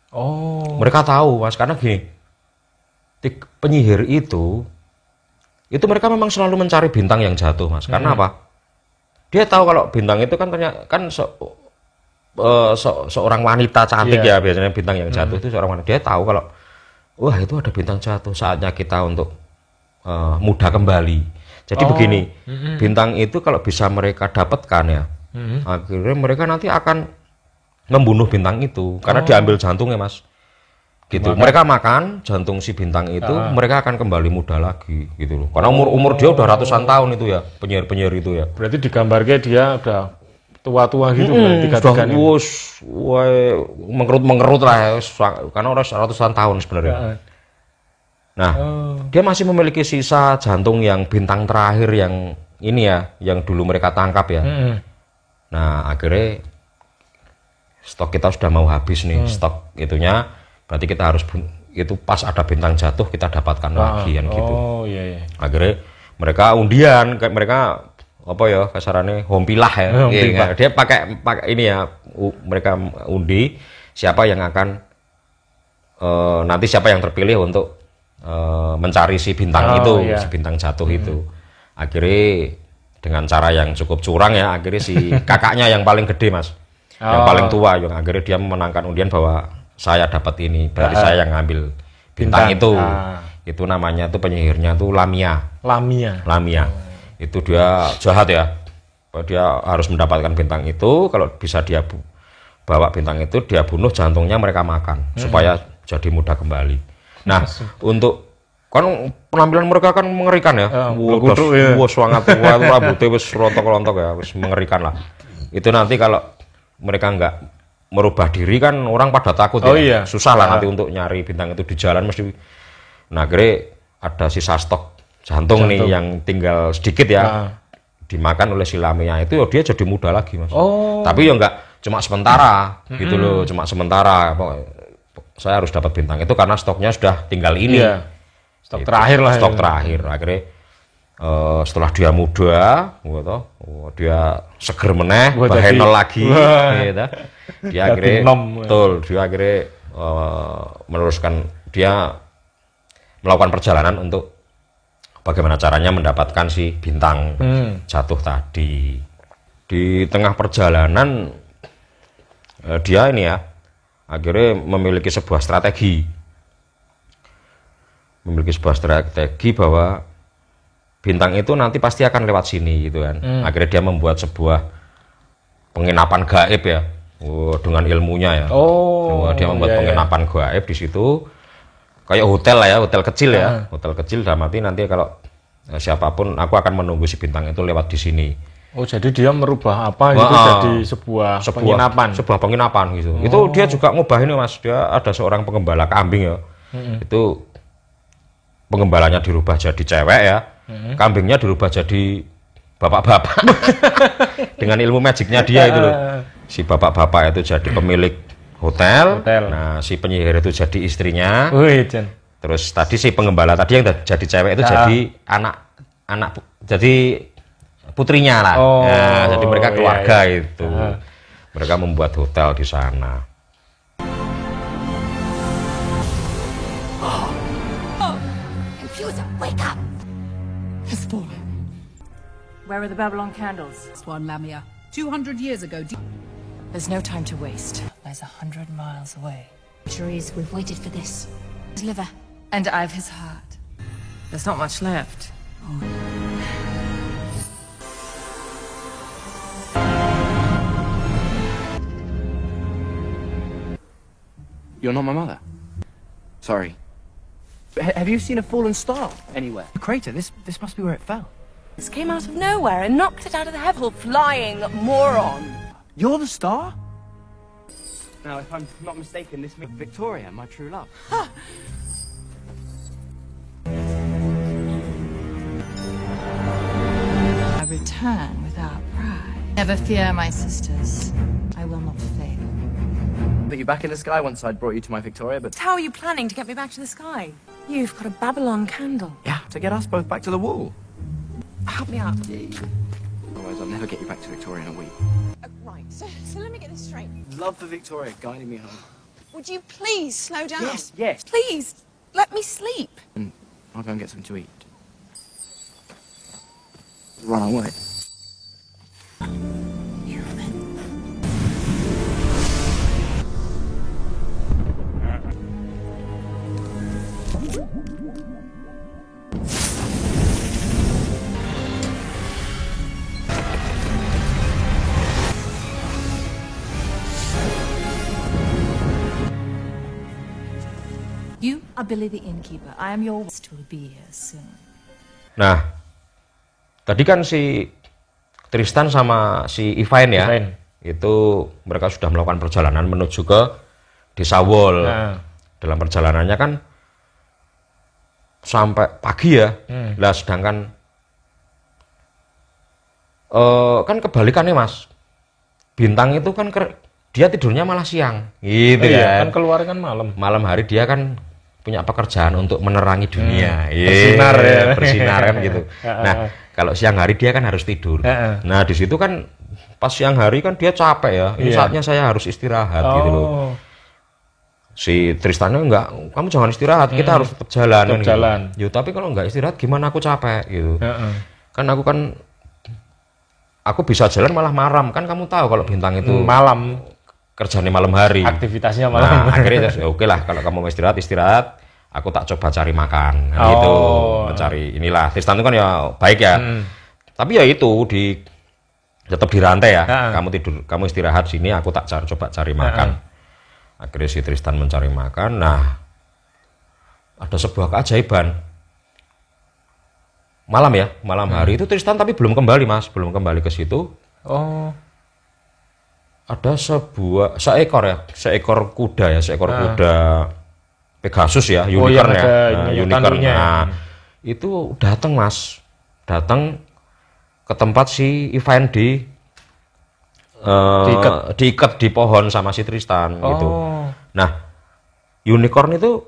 Oh. Mereka tahu, Mas, karena gini, penyihir itu mereka memang selalu mencari bintang yang jatuh, Mas. Karena apa? Dia tahu kalau bintang itu kan ternyata kan seorang wanita cantik ya, biasanya bintang yang jatuh itu seorang wanita. Dia tahu kalau wah itu ada bintang jatuh, saatnya kita untuk muda kembali. Jadi begini, bintang itu kalau bisa mereka dapatkan ya, akhirnya mereka nanti akan membunuh bintang itu karena diambil jantungnya, Mas. Gitu. Mereka makan jantung si bintang itu, mereka akan kembali muda lagi gitu loh. Karena umur dia udah ratusan tahun itu ya, penyihir itu ya. Berarti digambarnya dia udah tua-tua gitu, sudah mengerut lah ya, karena udah ratusan tahun sebenarnya. Nah, dia masih memiliki sisa jantung yang bintang terakhir yang ini ya, yang dulu mereka tangkap ya. Nah, akhirnya stok kita sudah mau habis nih, stok itunya. Berarti kita harus itu pas ada bintang jatuh kita dapatkan lagi kan gitu. Iya. Akhirnya mereka undian, mereka apa ya kasarannya hompilah ya. Dia pakai ini ya, mereka undi siapa yang akan nanti siapa yang terpilih untuk mencari si bintang si bintang jatuh itu. Akhirnya dengan cara yang cukup curang ya, akhirnya si kakaknya yang paling gede, Mas, yang paling tua, yang akhirnya dia memenangkan undian bahwa saya dapat ini, berarti saya yang ngambil bintang itu. Itu namanya tuh penyihirnya tuh Lamia. Itu dia jahat ya, dia harus mendapatkan bintang itu. Kalau bisa dia bawa bintang itu, dia bunuh, jantungnya mereka makan supaya jadi muda kembali. Nah, untuk kan penampilan mereka kan mengerikan ya. Wah, sangat tua, rambutnya wis rontok-rontok ya, wis mengerikan lah. Itu nanti kalau mereka enggak merubah diri kan orang pada takut ya. Susah lah nanti untuk nyari bintang itu di jalan mesti. Nah, akhirnya ada sisa stok jantung nih yang tinggal sedikit ya. Dimakan oleh si Lamia itu dia jadi muda lagi, Mas. Tapi ya enggak cuma sementara gitu loh, cuma sementara. Saya harus dapat bintang itu karena stoknya sudah tinggal ini. Stok gitu. Terakhir lah. Stok terakhir. Akhirnya setelah dia muda, dia seger meneh, bahenol lagi, gitu. Dia akhirnya meneruskan, dia melakukan perjalanan untuk bagaimana caranya mendapatkan si bintang jatuh tadi. Di tengah perjalanan dia ini ya akhirnya memiliki sebuah strategi bahwa bintang itu nanti pasti akan lewat sini gitu kan. Akhirnya dia membuat sebuah penginapan gaib ya, dengan ilmunya ya. Dia membuat penginapan gaib di situ, kayak hotel lah ya, hotel kecil ya, hotel kecil. Dalam arti nanti kalau siapapun, aku akan menunggu si bintang itu lewat di sini. Jadi dia merubah apa gitu jadi sebuah penginapan. Sebuah penginapan gitu. Itu dia juga ngubah ini, Mas. Dia ada seorang pengembala kambing ya. Itu pengembalanya dirubah jadi cewek ya. Kambingnya dirubah jadi bapak-bapak. Dengan ilmu magicnya dia itu loh. Si bapak-bapak itu jadi pemilik hotel. Nah, si penyihir itu jadi istrinya. Terus tadi si pengembala tadi yang jadi cewek itu jadi anak jadi putrinya lah. Nah, jadi mereka keluarga itu. Mereka membuat hotel di sana. Confuser, wake up! Has fallen. Where are the Babylon candles? One Lamia. 200 years ago. There's no time to waste. Lies 100 miles away. Centuries we've waited for this. His liver. And I've his heart. There's not much left. You're not my mother. Sorry. But have you seen a fallen star anywhere? A crater. This must be where it fell. This came out of nowhere and knocked it out of the heaven. Flying moron. You're the star? Now, if I'm not mistaken, this may be Victoria, my true love. I return without pride. Never fear, my sisters. I will not fail. Put you back in the sky once I'd brought you to my Victoria, but... How are you planning to get me back to the sky? You've got a Babylon candle. Yeah, to get us both back to the wall. Help me out. Otherwise, I'll never get you back to Victoria in a week. Right, so let me get this straight. Love for Victoria guiding me home. Would you please slow down? Yes. Please, let me sleep. And I'll go and get something to eat. Run away. You are Billy the innkeeper. I am your guest. Will be here soon. Nah, tadi kan si Tristan sama si Ivain ya, itu mereka sudah melakukan perjalanan menuju ke Desa Wall. Dalam perjalanannya kan sampai pagi ya. Lah sedangkan kan kebalikannya Mas. Bintang itu kan dia tidurnya malah siang, gitu kan keluar kan malam. Malam hari dia kan punya pekerjaan untuk menerangi dunia, bersinar ya, bersinar kan gitu. Nah, kalau siang hari dia kan harus tidur. Nah, di situ kan pas siang hari kan dia capek ya. Ini saatnya saya harus istirahat gitu loh. Si Tristannya enggak, kamu jangan istirahat, kita harus tetap jalan. Tetap kan, jalan. Gitu. Yo, tapi kalau enggak istirahat gimana, aku capek gitu. Kan aku bisa jalan malah malam, kan kamu tahu kalau bintang itu malam. Kerjanya malam hari, aktivitasnya malam. Nah, akhirnya oke lah, kalau kamu mau istirahat, aku tak coba cari makan, gitu, mencari inilah. Tristan itu kan ya baik ya, tapi ya itu tetap dirantai ya. Kamu istirahat sini, aku tak coba cari makan. Akhirnya si Tristan mencari makan. Nah, ada sebuah keajaiban. Malam hari itu Tristan tapi belum kembali Mas, belum kembali ke situ. Ada seekor kuda Pegasus ya, unicorn unicorn. Nah, itu datang Mas, ke tempat si Ivain diikat di pohon sama si Tristan gitu. Nah, unicorn itu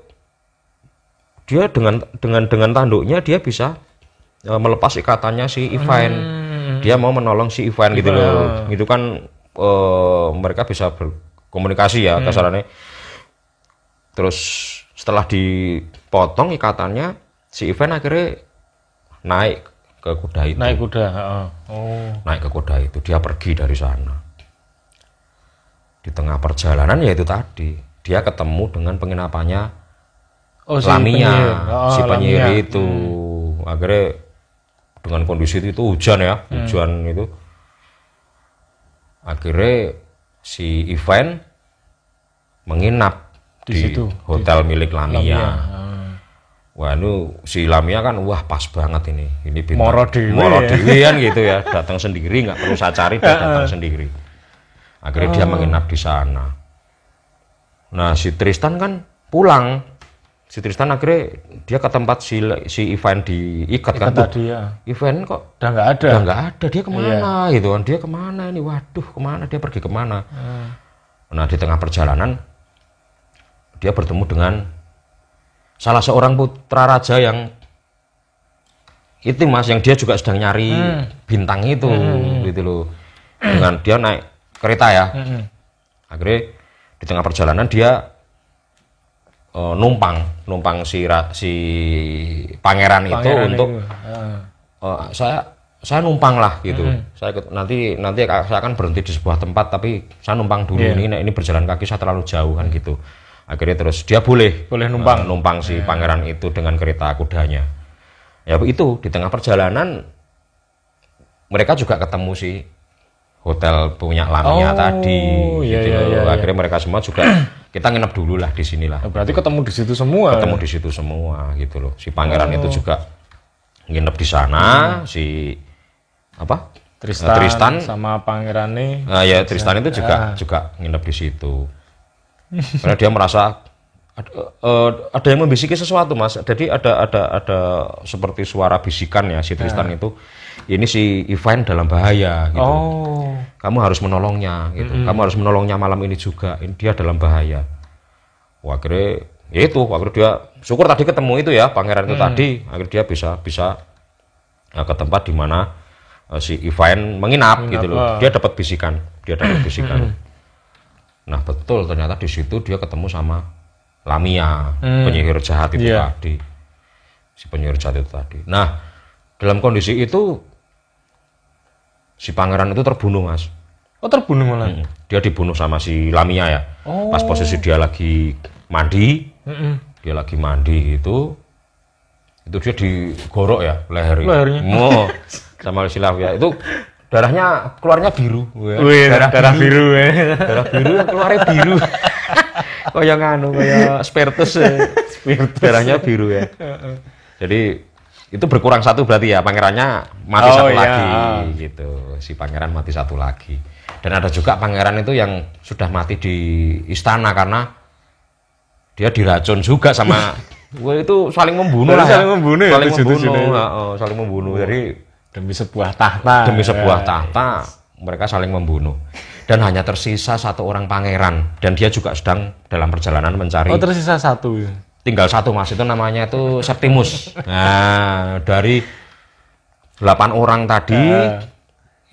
dia dengan tanduknya dia bisa melepas ikatannya si Ivain. Dia mau menolong si Ivain gitu loh. Itu kan mereka bisa berkomunikasi ya kasarannya. Terus setelah dipotong ikatannya, si Ivain akhirnya naik ke kuda itu. Naik ke kuda itu, dia pergi dari sana. Di tengah perjalanan ya itu tadi, dia ketemu dengan penginapannya Lamia, si penyihir itu. Akhirnya dengan kondisi itu hujan ya, hujan itu. Akhirnya si Ivain menginap di hotel milik Lamia. Wah, ini si Lamia kan pas banget ini bintang Moro Dewi kan gitu ya, datang sendiri, nggak perlu saya cari, dia datang sendiri. Akhirnya dia menginap di sana. Nah, si Tristan kan pulang. Si Tristan akhirnya dia ke tempat si Ivain diikat kan tuh. Ivain kok udah nggak ada, dia kemana gitu kan, dia kemana ini, waduh kemana, dia pergi kemana. Nah, di tengah perjalanan dia bertemu dengan salah seorang putra raja yang itu Mas, yang dia juga sedang nyari bintang itu gitu loh. Dengan dia naik kereta ya. Akhirnya di tengah perjalanan dia numpang si pangeran itu untuk saya numpang lah gitu. Saya nanti saya akan berhenti di sebuah tempat, tapi saya numpang dulu. Ini berjalan kaki saya terlalu jauh kan gitu. Akhirnya terus dia boleh numpang si pangeran itu dengan kereta kudanya. Ya itu di tengah perjalanan mereka juga ketemu si hotel punya Lamia tadi. Iya, gitu. iya. Akhirnya mereka semua juga kita nginep dulu lah di sini lah. Berarti ketemu di situ semua. Ketemu di situ semua gitu loh. Si pangeran itu juga nginep di sana, si apa? Tristan sama pangerannya. Ya Tristan itu juga nginep di situ. Karena dia merasa ada yang membisiki sesuatu, Mas. Jadi ada seperti suara bisikan ya si Tristan itu. Ini si Ivain dalam bahaya gitu. Kamu harus menolongnya gitu. Kamu harus menolongnya malam ini juga. Dia dalam bahaya. Wah, akhirnya ya itu, akhirnya dia syukur tadi ketemu itu ya pangeran itu tadi. Akhirnya dia bisa ke tempat di mana si Ivain menginap gitu loh. Dia dapat bisikan. Nah, betul ternyata di situ dia ketemu sama Lamia, penyihir jahat itu tadi. Si penyihir jahat itu tadi. Nah, dalam kondisi itu si pangeran itu terbunuh, Mas. Oh, terbunuh malah. Dia dibunuh sama si Lamia ya. Pas posisi dia lagi mandi. Dia lagi mandi itu dia digorok ya lehernya. Sama si Lamia itu darahnya keluarnya biru. Darah biru ya. Darah biru yang keluarnya biru. Kayak kayak Spiritus. Darahnya biru ya. Jadi itu berkurang satu berarti ya, pangerannya mati satu lagi gitu. Si pangeran mati satu lagi. Dan ada juga pangeran itu yang sudah mati di istana karena dia diracun juga sama itu saling membunuh lah. Saling membunuh. Jadi demi sebuah tahta. Mereka saling membunuh. Dan hanya tersisa satu orang pangeran dan dia juga sedang dalam perjalanan mencari. Oh, tersisa satu. Tinggal satu, Mas, itu namanya itu Septimus. Nah, dari 8 orang tadi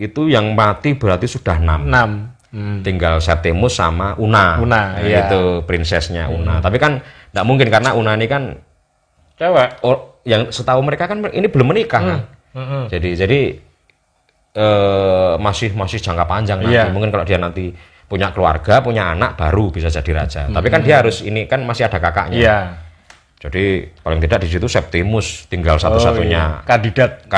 itu yang mati berarti sudah 6. Tinggal Septimus sama Una. Itu prinsesnya Una. Tapi kan nggak mungkin karena Una ini kan cewek. Yang setahu mereka kan ini belum menikah kan. Jadi masih jangka panjang nanti. Mungkin kalau dia nanti punya keluarga, punya anak, baru bisa jadi raja. Tapi kan dia harus ini kan masih ada kakaknya. Jadi paling tidak di situ Septimus tinggal satu-satunya kandidat.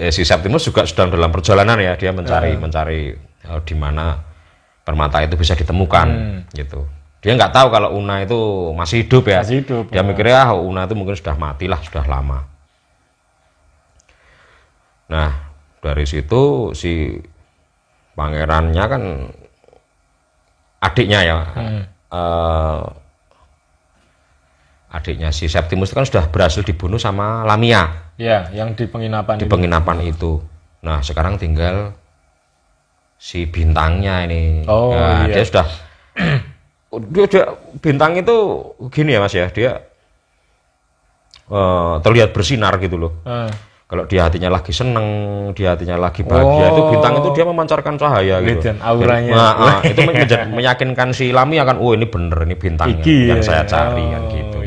Si Septimus juga sedang dalam perjalanan ya, dia mencari di mana permata itu bisa ditemukan gitu. Dia nggak tahu kalau Una itu masih hidup ya. Dia mikirnya Una itu mungkin sudah matilah, sudah lama. Nah, dari situ si pangerannya kan adiknya ya. Adiknya si Septimus itu kan sudah berhasil dibunuh sama Lamia. Ya, yang di penginapan. Penginapan itu. Nah, sekarang tinggal si bintangnya ini. Dia sudah dia bintang itu gini ya, Mas ya. Dia terlihat bersinar gitu loh. Kalau dia hatinya lagi seneng, dia hatinya lagi bahagia, itu bintang itu dia memancarkan cahaya gitu. Auranya. Itu meyakinkan si Lamia kan, ini bener, ini bintangnya yang saya cari kan gitu.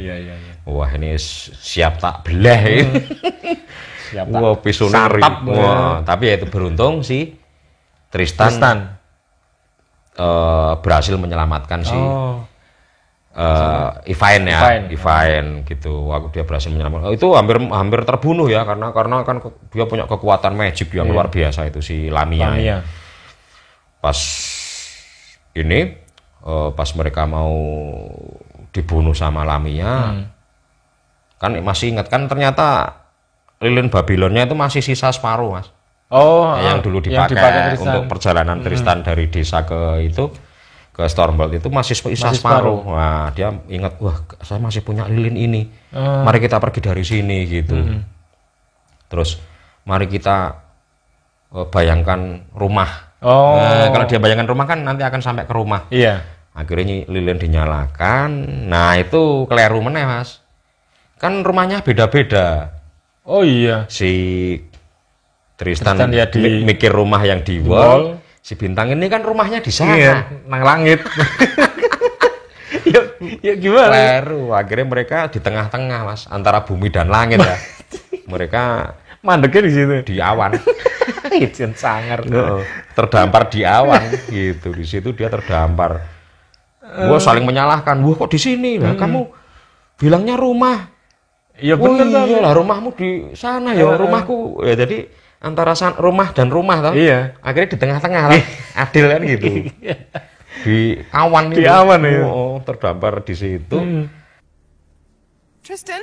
Wah, ini siap tak belah ini. Wah, pisaunya tapi ya itu beruntung si Tristan. Berhasil menyelamatkan si Ivain gitu. Waktu dia berhasil menyelamatkan itu hampir terbunuh ya karena kan dia punya kekuatan magic yang luar biasa itu si Lamia. Pas mereka mau dibunuh sama Lamia, kan masih ingat kan ternyata lilin Babilonnya itu masih sisa separuh, Mas. Yang dulu dipakai untuk perjalanan Tristan dari desa ke Stormhold itu masih sisa separuh. Wah, dia ingat, wah, saya masih punya lilin ini. Mari kita pergi dari sini gitu. Terus mari kita bayangkan rumah. Kalau dia bayangkan rumah kan nanti akan sampai ke rumah. Akhirnya lilin dinyalakan. Nah, itu keliru meneh, Mas. Kan rumahnya beda-beda. Si Tristan mikir rumah yang di wall. Si bintang ini kan rumahnya di sana, nang langit. ya gimana? Keliru. Akhirnya mereka di tengah-tengah, Mas, antara bumi dan langit ya. Mereka mandeknya di situ, di awan. Ijen sangar. Terdampar di awan gitu. Di situ dia terdampar. Wah, saling menyalahkan. Wah, kok di sini lah? Kamu bilangnya rumah. Iya bener oh, iya lah, rumahmu di sana ya, rumahku. Ya jadi antara rumah dan rumah toh. Iya. Akhirnya di tengah-tengah lah. Adil kan gitu. Di awan di itu. Awan ya. Oh, terdampar di situ. Tristan?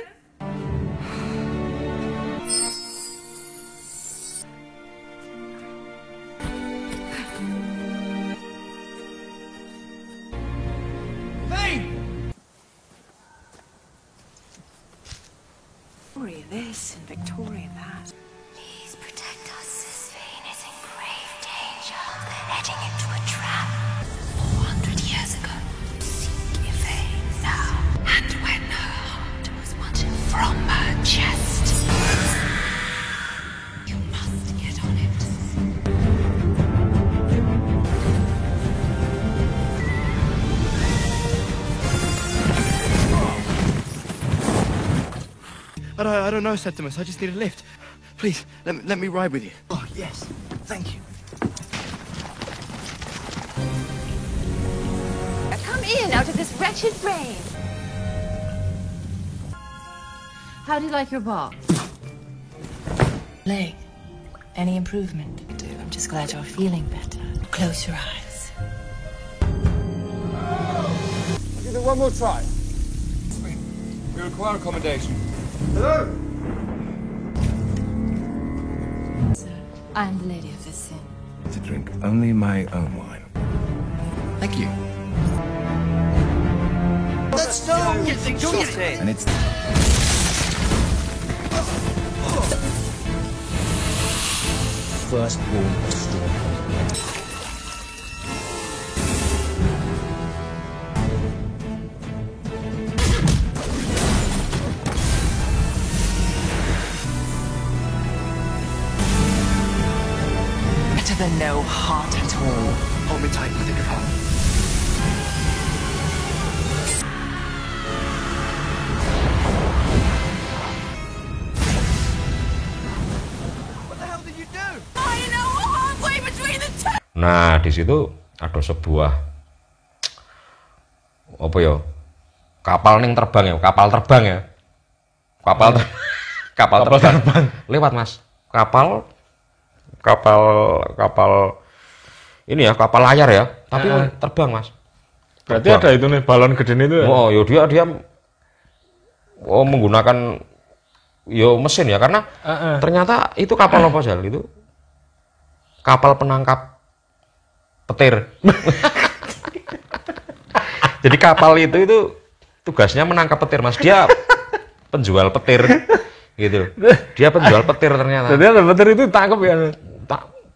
Victoria this and Victoria that. Please protect us. This vein is in grave danger. They're heading into a trap. 400 years ago, seek Yvain now. And when her heart was wanted from her chest, you must get on it. I don't know, Septimus. I just need a lift. Please, let me ride with you. Oh, yes. Thank you. Come in out of this wretched rain. How do you like your bath? Leg. Any improvement? I'm just glad you're feeling better. Close your eyes. I'll give it one more try. We require accommodation. Hello? Sir, I am the lady of this inn. To drink only my own wine. Thank you. Let's go! And it's... Firstborn of Stormhold. Better than no heart at all. Hold me tight, I think of her. Nah, di situ ada sebuah apa ya? Kapal ning terbang ya, kapal terbang ya. Kapal terbang. Lewat, Mas. Kapal ini ya, kapal layar ya, tapi terbang, Mas. Berarti terbang. Ada itu nih balon gede itu ya? Oh, yo dia menggunakan mesin ya, karena ternyata itu kapal apa sih? Itu kapal penangkap petir. Jadi kapal itu tugasnya menangkap petir, Mas. Dia penjual petir gitu. Dia penjual petir ternyata. Jadi ada petir itu tangkap ya.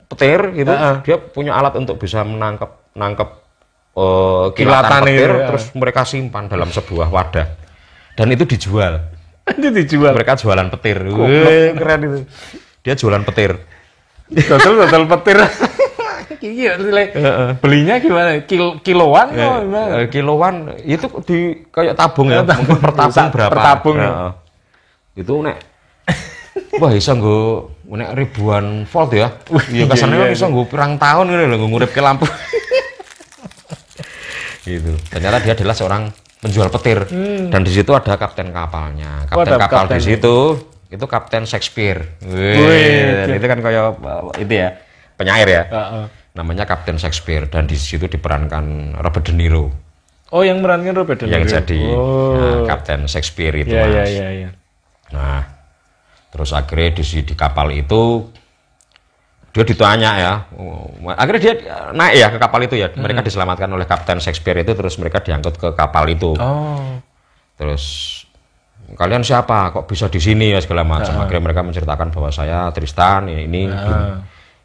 Petir gitu. Dia punya alat untuk bisa nangkap kilatan petir, gitu, terus mereka simpan dalam sebuah wadah. Dan itu dijual. Itu dijual. Mereka jualan petir. Keren itu. Dia jualan petir. Total petir. Iya, belinya gimana? Kiloan? Kiloan itu di kayak tabung ya, mungkin per tabung berapa? Per tabung. Itu nek wah iso nggo nek ribuan volt ya. Iya kesannya iso nggo pirang tahun ngene lho nguripke lampu. Gitu. Ternyata dia adalah seorang penjual petir. Dan di situ ada kapten kapalnya. Kapten kapal di situ itu Kapten Shakespeare. Dan itu kan kayak itu ya, penyair ya. Namanya Kapten Shakespeare, dan di situ diperankan Robert De Niro. Oh, yang merankan Robert De Niro. Yang jadi Kapten Shakespeare itu, Mas. Iya. Nah, terus akhirnya di kapal itu dia ditanya ya. Akhirnya dia naik ya ke kapal itu ya. Mereka diselamatkan oleh Kapten Shakespeare itu, terus mereka diangkut ke kapal itu. Terus kalian siapa? Kok bisa di sini ya segala macam. Akhirnya mereka menceritakan bahwa saya Tristan, ini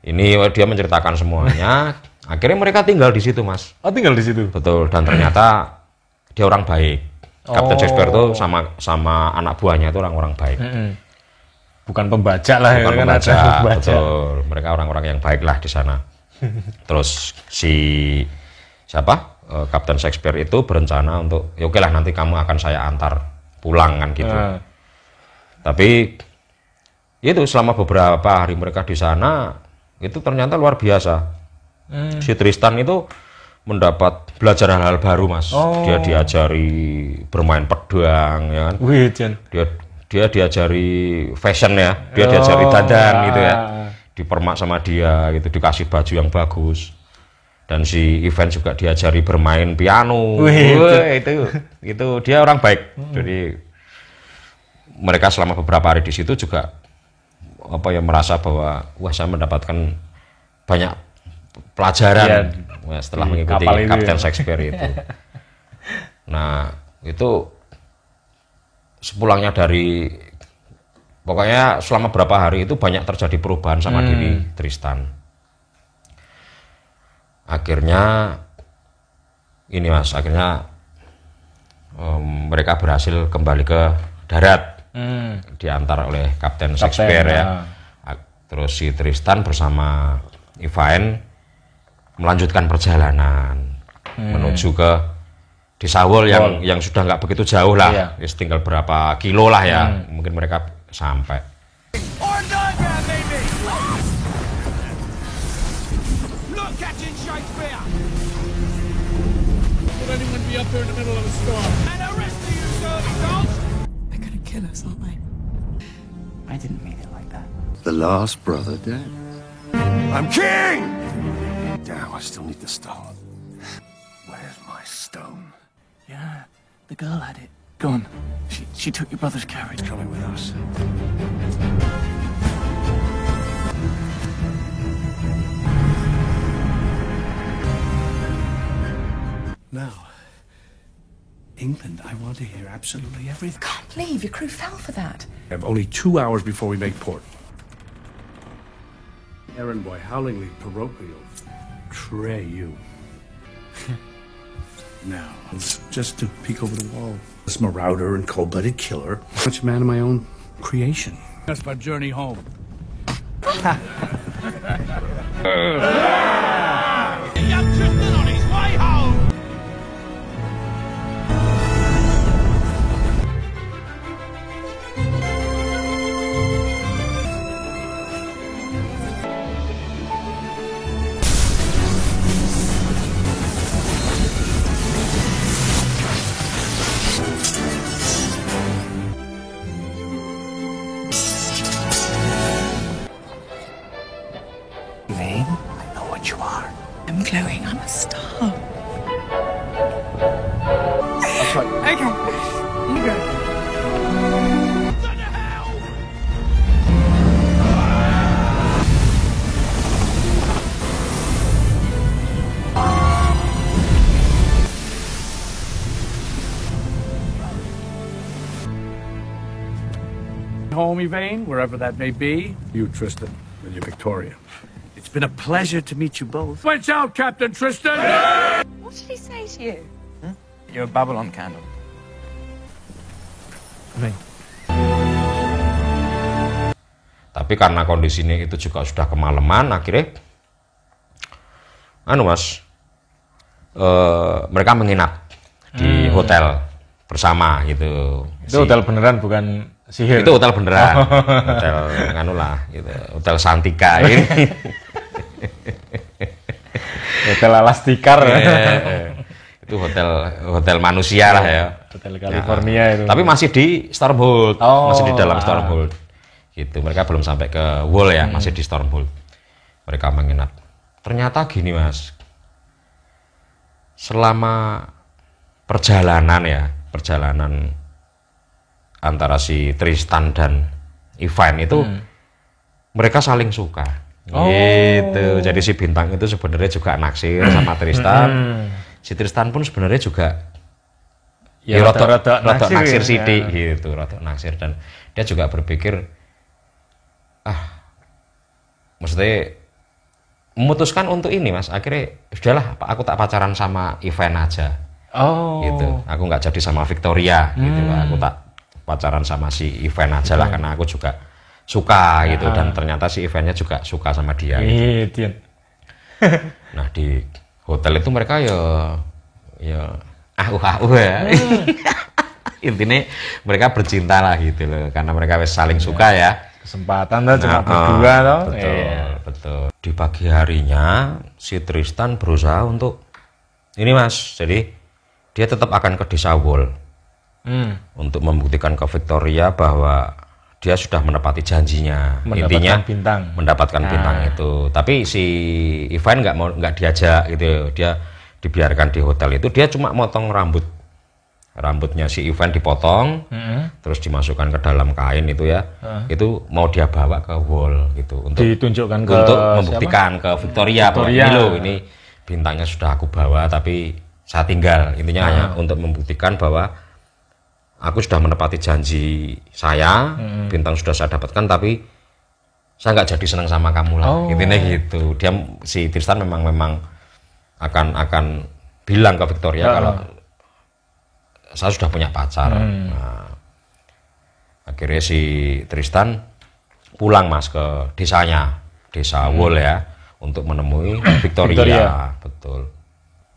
dia menceritakan semuanya. Akhirnya mereka tinggal di situ, Mas. Oh, tinggal di situ. Betul. Dan ternyata dia orang baik. Kapten Shakespeare itu sama anak buahnya itu orang-orang baik. Bukan pembajak lah. Bukan pembajak. Betul. Mereka orang-orang yang baik lah di sana. Terus Kapten Shakespeare itu berencana untuk ya oke lah, nanti kamu akan saya antar pulang kan gitu. Tapi itu selama beberapa hari mereka di sana itu ternyata luar biasa. Si Tristan itu mendapat belajar hal-hal baru, Mas. Dia diajari bermain pedang, ya kan? dia diajari fashion ya, dia diajari dandan gitu ya, dipermak sama dia gitu, dikasih baju yang bagus. Dan si Ivan juga diajari bermain piano. Itu dia orang baik. Jadi mereka selama beberapa hari di situ juga merasa bahwa wah saya mendapatkan banyak pelajaran setelah mengikuti Kapten Shakespeare itu. Nah, itu sepulangnya dari pokoknya selama beberapa hari itu banyak terjadi perubahan sama diri Tristan. Akhirnya ini Mas, mereka berhasil kembali ke darat. Diantar oleh Kapten Shakespeare ya. Terus si Tristan bersama Ivan melanjutkan perjalanan menuju ke Desa Wall yang sudah nggak begitu jauh lah, tinggal berapa kilo lah ya, mungkin mereka sampai. Kill us, aren't they? I didn't mean it like that. The last brother dead. I'm king! Damn, I still need the stone. Where's my stone? Yeah, the girl had it. Gone. She took your brother's carriage. Coming with us. Now, England, I want to hear absolutely everything. Can't believe your crew fell for that. We have only 2 hours before we make port. Errand boy, howlingly parochial. Tray you. Now, it's just to peek over the wall. This marauder and cold-blooded killer. Much man of my own creation. That's my journey home. Young Tristan on his way home! Vane, I know what you are. I'm glowing. I'm a star. I'll try. Okay. You go. Home, Yvain, wherever that may be. You, Tristan, and you, Victoria. It's been a pleasure to meet you both. Watch out, Captain Tristan! What did he say to you? You're a Babylon candle. Tapi karena kondisinya itu juga sudah kemalaman, akhirnya Mas, mereka menginap di hotel bersama gitu. Itu hotel beneran bukan sihir. Itu hotel beneran. Hotel gitu. Hotel Santika ini. Hotel Alas Tikar. Itu hotel manusia lah ya. Hotel California itu. Tapi masih di Stormhold. Masih di dalam Stormhold. Gitu. Mereka belum sampai ke Wall ya, masih di Stormhold. Mereka menginap. Ternyata gini Mas. Selama perjalanan antara si Tristan dan Ivan itu mereka saling suka. Gitu. Jadi si Bintang itu sebenarnya juga naksir sama Tristan. Si Tristan pun sebenarnya juga rada naksir sidik gitu, rada naksir, dan dia juga berpikir maksudnya memutuskan untuk ini Mas, akhirnya sudahlah aku tak pacaran sama Ivan aja. Gitu. Aku nggak jadi sama Victoria gitu. Aku tak pacaran sama si Ivan aja lah, karena aku juga suka gitu, dan ternyata si Ivannya juga suka sama dia gitu. Nah di hotel itu mereka ya intinya mereka bercinta lah gitu loh, karena mereka saling suka ya. Kesempatan tuh cuma berdua loh. Betul. Di pagi harinya si Tristan berusaha untuk ini Mas, jadi dia tetap akan ke Desa Wall untuk membuktikan ke Victoria bahwa dia sudah menepati janjinya, intinya mendapatkan bintang itu. Tapi si Ivan nggak diajak gitu, dia dibiarkan di hotel itu. Dia cuma motong rambutnya si Ivan dipotong, terus dimasukkan ke dalam kain itu ya, itu mau dia bawa ke wall gitu untuk ditunjukkan untuk membuktikan ke Victoria bahwa ini loh, ini bintangnya sudah aku bawa tapi saya tinggal. Intinya hanya untuk membuktikan bahwa aku sudah menepati janji saya, bintang sudah saya dapatkan, tapi saya nggak jadi senang sama kamu lah. Intinya gitu. Dia si Tristan memang akan bilang ke Victoria kalau saya sudah punya pacar. Nah, akhirnya si Tristan pulang Mas ke desanya, desa Wall ya, untuk menemui Victoria. Betul.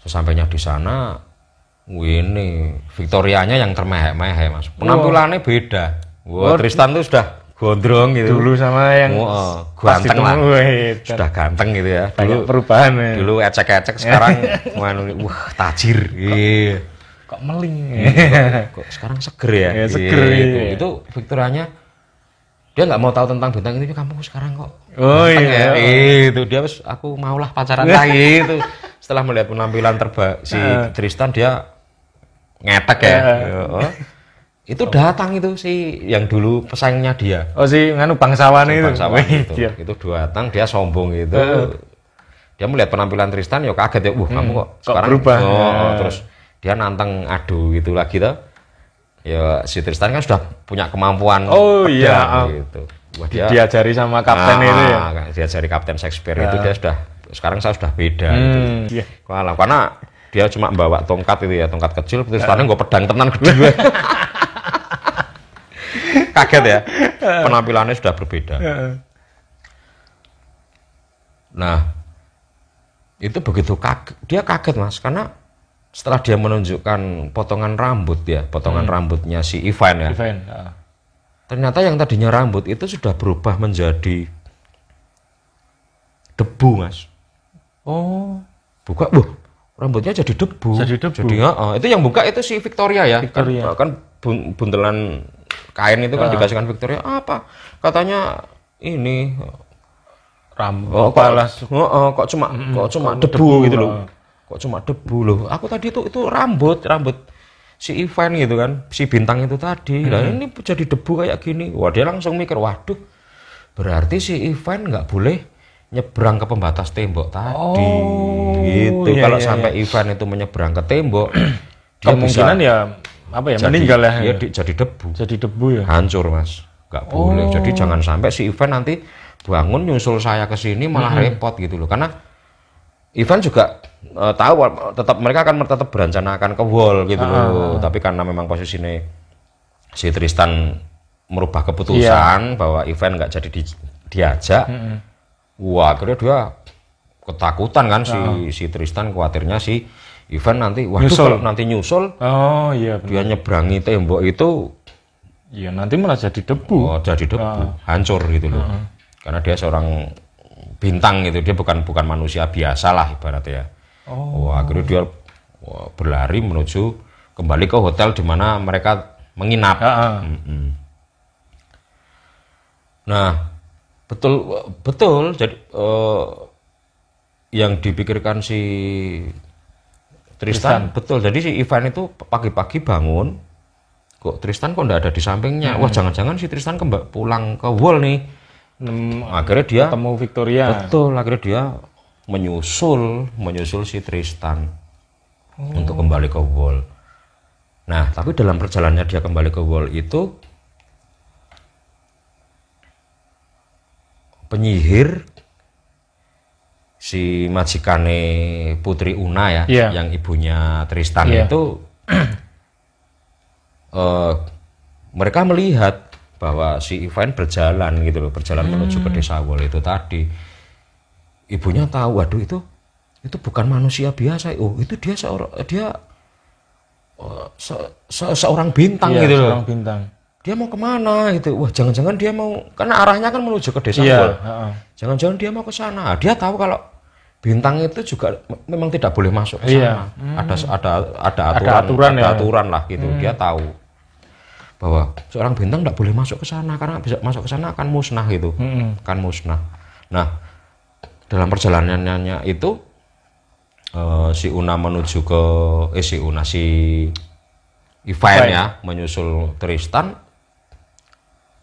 Sesampainya di sana, ini Victorianya yang termehek-mehek Mas. Penampilannya beda. Tristan tuh sudah gondrong gitu. Dulu sama yang ganteng lah. Sudah ganteng gitu ya. Dulu perubahan ya. Dulu ecek-ecek, sekarang wah tajir. Iya. Kok meling. Kok sekarang seger ya. Seger gitu. Itu Victorianya dia nggak mau tahu tentang bintang itu, kamu sekarang kok. Iya. Itu dia aku maulah pacaran lagi itu. Setelah melihat penampilan si Tristan dia ngetek ya. Itu datang itu si yang dulu pesaingnya dia. Si bangsawan itu. Itu datang, dia sombong gitu. Dia melihat penampilan Tristan ya kaget ya, kamu kok sekarang berubah. Terus dia nantang adu gitu lagi tuh. Ya si Tristan kan sudah punya kemampuan gitu. Wah, dia diajari sama kapten itu ya. Diajari kapten Shakespeare itu dia sudah, sekarang saya sudah beda gitu. Karena dia cuma membawa tongkat itu ya, tongkat kecil, Tristan gue pedang tenan kedua. Kaget ya, penampilannya sudah berbeda. Nah, itu begitu dia kaget Mas, karena setelah dia menunjukkan potongan rambut ya, rambutnya si Ivan ya. Ternyata yang tadinya rambut itu sudah berubah menjadi debu Mas. Buka, rambutnya jadi debu. Jadi itu yang buka itu si Victoria ya. Kan buntelan kain itu kan dikasihkan Victoria. Apa? Katanya ini rambut. Kok cuma debu gitu loh. Kok cuma debu loh. Aku tadi itu rambut si Ivan gitu kan, si bintang itu tadi. Lah ini jadi debu kayak gini. Wah, dia langsung mikir, waduh, berarti si Ivan nggak boleh nyebrang ke pembatas tembok tadi. Gitu. Kalau sampai Ivan itu menyeberang ke tembok, kemungkinan ya meninggal ya. Jadi debu. Jadi debu ya. Hancur Mas. Nggak boleh. Jadi jangan sampai si Ivan nanti bangun nyusul saya ke sini malah repot gitu loh. Karena Ivan juga tahu mereka akan tetap berencana akan ke wall gitu loh. Tapi karena memang posisinya si Tristan merubah keputusan bahwa Ivan nggak jadi diajak. Wah, akhirnya dia ketakutan kan si Tristan, khawatirnya si Ivan nanti nyusul. Dia nyebrangi tembok itu. Iya, nanti malah jadi debu. Jadi debu, hancur gitu loh. Karena dia seorang bintang gitu, dia bukan manusia biasa lah ibaratnya. Akhirnya dia berlari menuju kembali ke hotel di mana mereka menginap. Nah, betul. Jadi yang dipikirkan si Tristan betul. Jadi si Ivan itu pagi-pagi bangun, kok Tristan kok nggak ada di sampingnya. Wah, jangan-jangan si Tristan pulang ke wall nih. Akhirnya dia ketemu Victoria. Betul, akhirnya dia menyusul si Tristan untuk kembali ke wall. Nah, tapi dalam perjalanannya dia kembali ke wall itu penyihir si majikane Putri Una ya, yang ibunya Tristan itu mereka melihat bahwa si Ivan berjalan gitu loh, menuju ke desa Wall itu tadi. Ibunya tahu, waduh itu bukan manusia biasa. Itu dia seorang bintang gitu loh. Seorang bintang. Dia mau kemana gitu? Wah, jangan-jangan dia mau, karena arahnya kan menuju ke desa Wall. Jangan-jangan dia mau ke sana. Dia tahu kalau bintang itu juga memang tidak boleh masuk ke sana. Ada aturan lah gitu. Dia tahu. bahwa seorang bintang tidak boleh masuk ke sana karena bisa masuk ke sana akan musnah gitu, akan musnah. Nah, dalam perjalanannya itu si Una menuju ke si Ivain ya menyusul Tristan.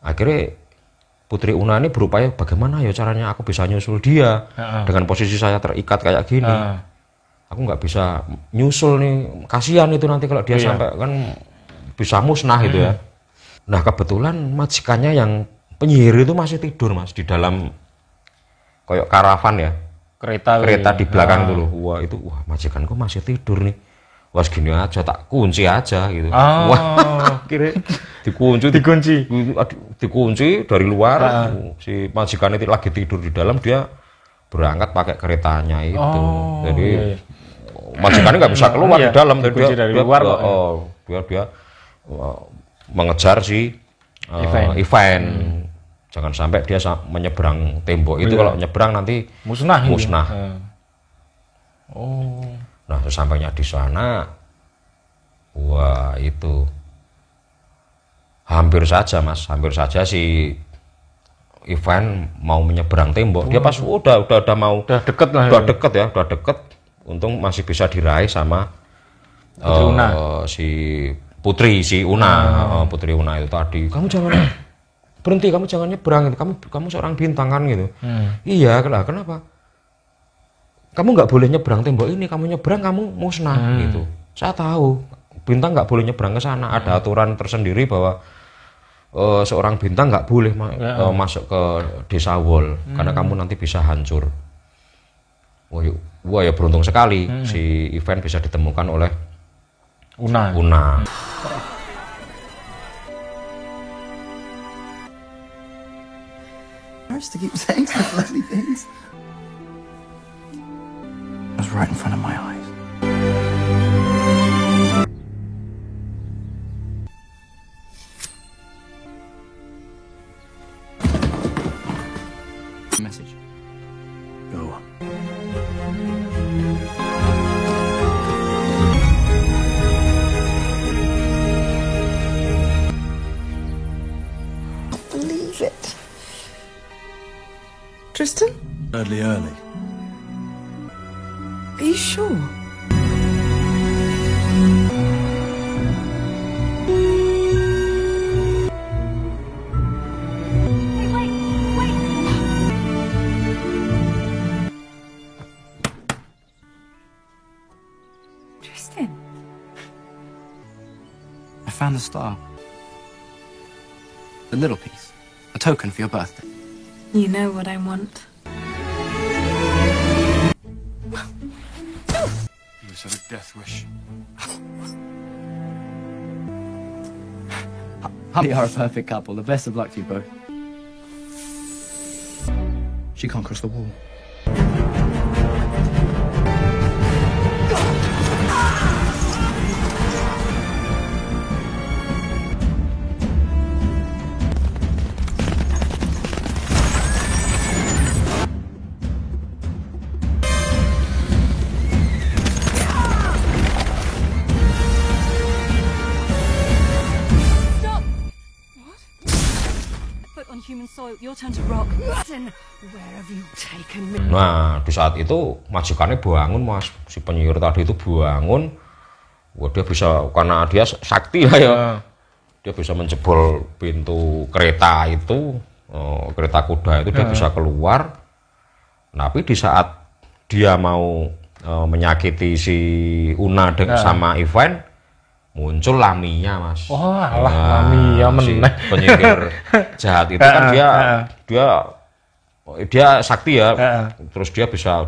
Akhirnya Putri Una ini berupaya bagaimana ya caranya aku bisa nyusul dia dengan posisi saya terikat kayak gini. Aku nggak bisa nyusul nih, kasihan itu nanti kalau dia sampai kan bisa musnah gitu ya. Nah kebetulan majikannya yang penyihir itu masih tidur Mas di dalam kayak karavan ya, kereta di belakang dulu. Wah majikanku masih tidur nih. Wah segini aja tak kunci aja gitu. Wah kira dikunci dari luar. Si majikan itu lagi tidur di dalam, dia berangkat pakai keretanya itu. Jadi majikannya nggak bisa keluar di dalam, dia mengejar si Ivain. Jangan sampai dia menyeberang tembok itu, kalau nyeberang nanti musnah. Nah sesampainya di sana, wah itu hampir saja si Ivain mau menyeberang tembok. Dia pas udah deket. Untung masih bisa diraih sama Putri Una itu tadi. Kamu jangan berhenti, kamu jangan nyebrang gitu. Kamu seorang bintang kan gitu. Iya, kenapa? Kamu nggak boleh nyebrang tembok ini. Kamu nyebrang kamu musnah gitu. Saya tahu bintang nggak boleh nyebrang ke sana. Ada aturan tersendiri bahwa seorang bintang nggak boleh masuk ke desa Wol karena kamu nanti bisa hancur. Wah ya beruntung sekali si Ivain bisa ditemukan oleh Una. To keep saying such lovely things. It was right in front of my eyes. Message. Go. Believe it. Tristan? Early. Are you sure? Tristan? I found the star. A little piece. A token for your birthday. You know what I want. You said a death wish. We are a perfect couple. The best of luck to you both. She can't cross the wall. Your turn to rock. Listen, where have you taken me? Nah, di saat itu majikannya bangun, Mas. Si penyihir tadi itu bangun. Wah, dia bisa, karena dia sakti ya. Dia bisa menjebol pintu kereta itu, kereta kuda itu dia bisa keluar. Tapi di saat dia mau menyakiti si Una sama Ivain, muncul Lamia, Mas. Lamia si penyihir jahat itu kan dia sakti ya. Terus dia bisa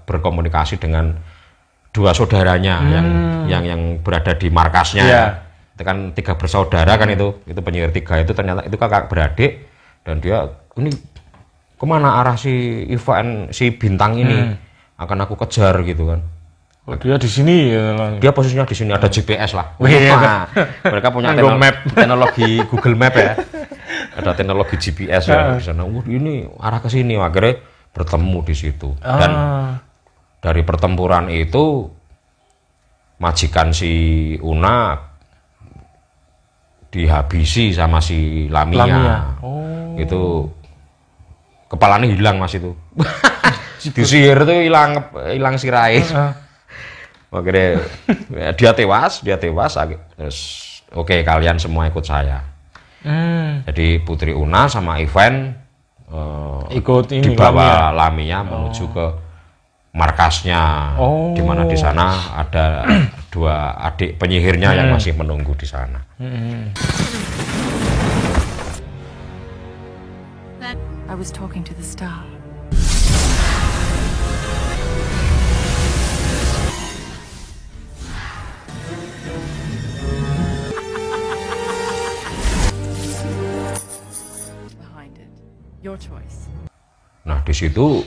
berkomunikasi dengan dua saudaranya yang berada di markasnya. Itu kan 3 bersaudara kan itu penyihir 3 itu ternyata itu kakak beradik, dan dia ini kemana arah si Ivain, si bintang ini akan aku kejar gitu kan. Dia di sini ya. Dia posisinya di sini, ada GPS lah. Nah, mereka punya teknologi Google Map ya. Ada teknologi GPS ya di sana. Ini arah ke sini, akhirnya bertemu di situ. Dan dari pertempuran itu majikan si Una dihabisi sama si Lamia. Oh. Itu kepalanya hilang Mas itu. Disihir tuh hilang sirai. Akhirnya dia tewas. Terus oke, kalian semua ikut saya. Jadi Putri Una sama Ivan ikut ini, dibawa Lamia menuju ke markasnya, di mana di sana ada 2 adik penyihirnya yang masih menunggu di sana. I was talking to the star. Behind it. Your choice. Nah, di situ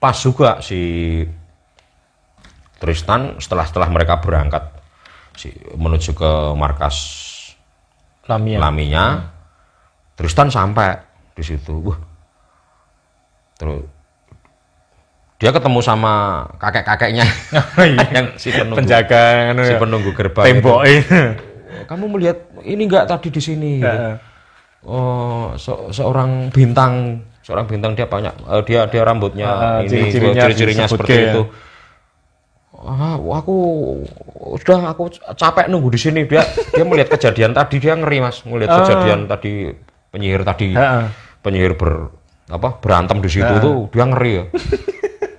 pas juga si Tristan setelah mereka berangkat menuju ke markas Lamia. Tristan sampai di situ. Terus dia ketemu sama kakek-kakeknya yang si penjaga, si penunggu gerbang tembok itu. Kamu melihat ini enggak tadi di sini? Seorang bintang dia banyak dia rambutnya ini ciri-cirinya seperti itu. Aku capek nunggu di sini. Dia melihat kejadian tadi, dia ngeri Mas, melihat kejadian tadi penyihir berantem di situ tuh dia ngeri ya.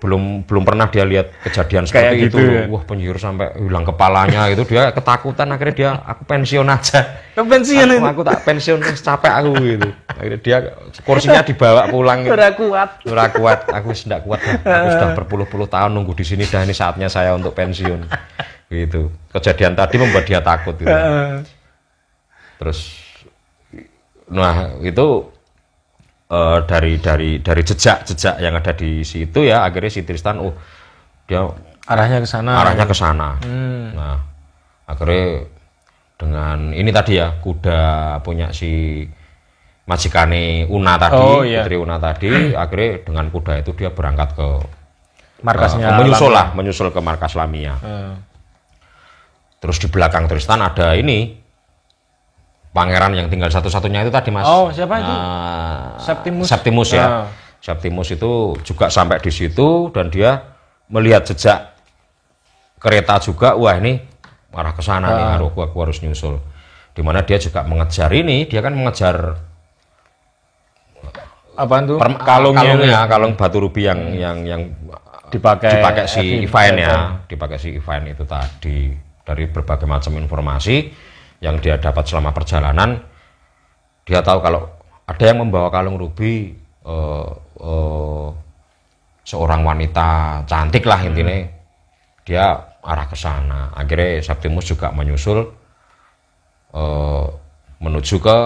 belum pernah dia lihat kejadian seperti gitu itu. Ya? Wah, penyihir sampai hilang kepalanya itu, dia ketakutan. Akhirnya aku pensiun aja. Aku tak pensiun, capek aku gitu. Akhirnya dia kursinya dibawa pulang. Udah kuat. Aku sudah kuat. Aku sudah berpuluh-puluh tahun nunggu di sini, dah ini saatnya saya untuk pensiun. Gitu. Kejadian tadi membuat dia takut gitu. Terus nah itu dari jejak yang ada di situ ya, akhirnya si Tristan dia arahnya ke sana. Nah, akhirnya dengan ini tadi ya, kuda punya si majikane Una tadi, Putri Una tadi, akhirnya dengan kuda itu dia berangkat ke markasnya, menyusul ke markas Lamia. Terus di belakang Tristan ada ini pangeran yang tinggal satu-satunya itu tadi Mas. Oh, siapa itu? Septimus ya. Septimus itu juga sampai di situ dan dia melihat jejak kereta juga. Wah, ini arah ke sana nih, aku harus nyusul. Dimana dia juga mengejar ini, dia kan mengejar apaan tuh? Kalung batu rubi yang dipakai si Ivan ya. Dipakai si Ivan itu tadi. Dari berbagai macam informasi yang dia dapat selama perjalanan, dia tahu kalau ada yang membawa kalung rubi, seorang wanita cantik lah intinya, dia arah ke sana. Akhirnya Septimus juga menyusul menuju ke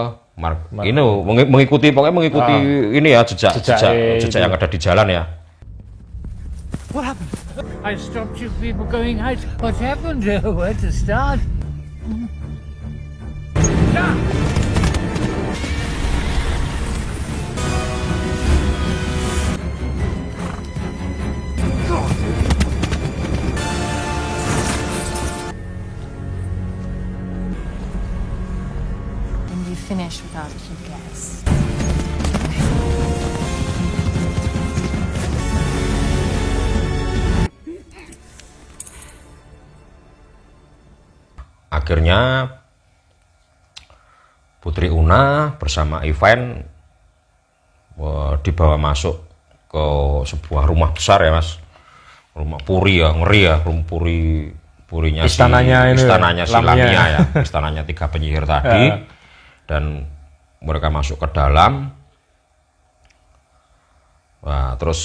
mengikuti ini ya, jejak yang ada di jalan ya. What happened? I stopped you people going out. What happened? Where to start? And you finish without a few guests. Akhirnya Putri Una bersama Ivan dibawa masuk ke sebuah rumah besar ya Mas, rumah puri ya, ngeri ya, rumah purinya istananya si Lamia ya, istananya 3 penyihir tadi. Dan mereka masuk ke dalam. Nah, terus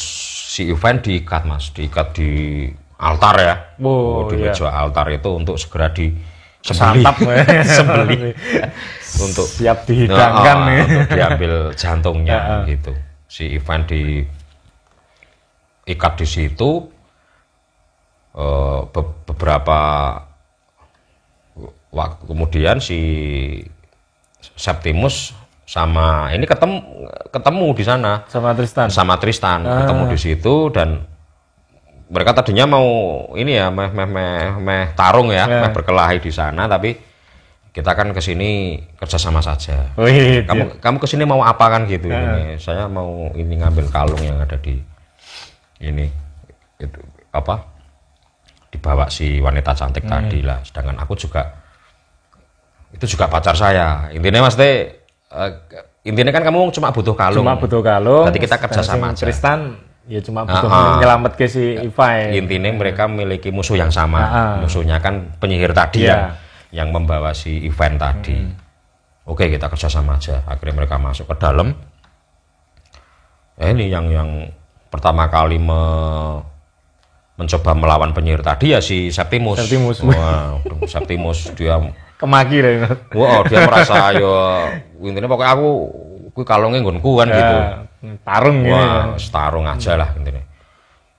si Ivan diikat Mas, diikat di altar ya, di meja altar itu untuk segera sembelih untuk siap dihidangkan untuk diambil jantungnya gitu. Si Ivan diikat di situ. Beberapa waktu kemudian si Septimus sama ini ketemu di sana sama Tristan ketemu di situ, dan mereka tadinya mau ini ya meh tarung ya, meh berkelahi di sana, tapi kita kan kesini kerjasama saja. Wih, kamu kesini mau apa kan gitu? Ini saya mau ini ngambil kalung yang ada di ini itu apa? Dibawa si wanita cantik tadi lah. Sedangkan aku juga itu juga pacar saya. Intinya Mas Teh, intinya kan kamu cuma butuh kalung. Cuma butuh kalung. Berarti kita kerjasama aja. Tristan ya cuma butuh nyelamet ke si Ivy. Intinya mereka memiliki musuh yang sama. Musuhnya kan penyihir tadi yang membawa si event tadi. Oke, kita kerjasama aja. Akhirnya mereka masuk ke dalam. Ini yang pertama kali mencoba melawan penyihir tadi ya si Septimus. Wah, Septimus dia kemaki lah. Wah, dia merasa ayo intinya pokoknya aku kalungnya nggonku kan gitu. Tarung gini. Wah, tarung aja lah intinya.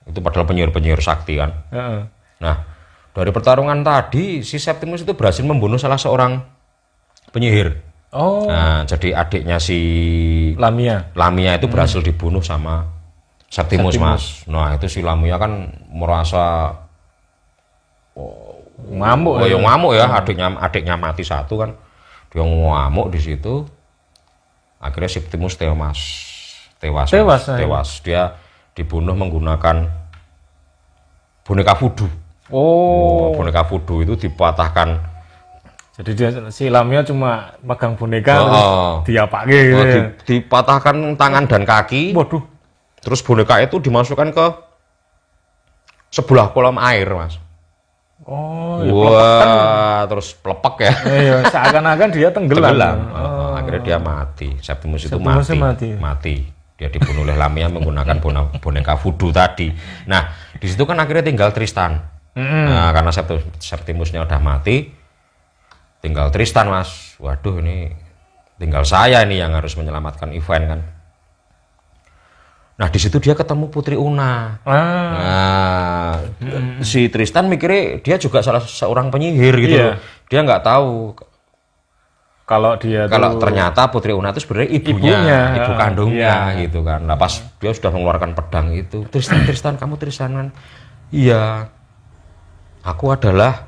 Itu padahal penyihir sakti kan. Nah, dari pertarungan tadi si Septimus itu berhasil membunuh salah seorang penyihir. Nah, jadi adiknya si Lamia itu berhasil dibunuh sama Septimus. Mas. Nah, itu si Lamia kan merasa ngamuk. Ngamuk ya, adiknya mati satu kan. Dia ngamuk di situ. Akhirnya Septimus tewas. Dia dibunuh menggunakan boneka voodoo. Boneka voodoo itu dipatahkan. Jadi si Lamia cuma pegang boneka diapake gitu. Dipatahkan tangan dan kaki. Waduh. Terus boneka itu dimasukkan ke sebelah kolam air, Mas. Wah, terus pelepek ya. Iya, seakan-akan dia tenggelam. Akhirnya dia mati. Septimus itu mati. Dia dibunuh oleh Lamia menggunakan boneka voodoo tadi. Nah, di situ kan akhirnya tinggal Tristan. Nah, karena Septimusnya udah mati, tinggal Tristan, Mas. Waduh, ini tinggal saya ini yang harus menyelamatkan event kan. Nah, di situ dia ketemu Putri Una. Nah, si Tristan mikirnya dia juga salah seorang penyihir gitu loh. Dia nggak tahu kalau ternyata Putri Una itu sebenarnya ibu kandungnya gitu kan. Nah, pas dia sudah mengeluarkan pedang itu, Tristan, kamu Tristan kan? Iya. Aku adalah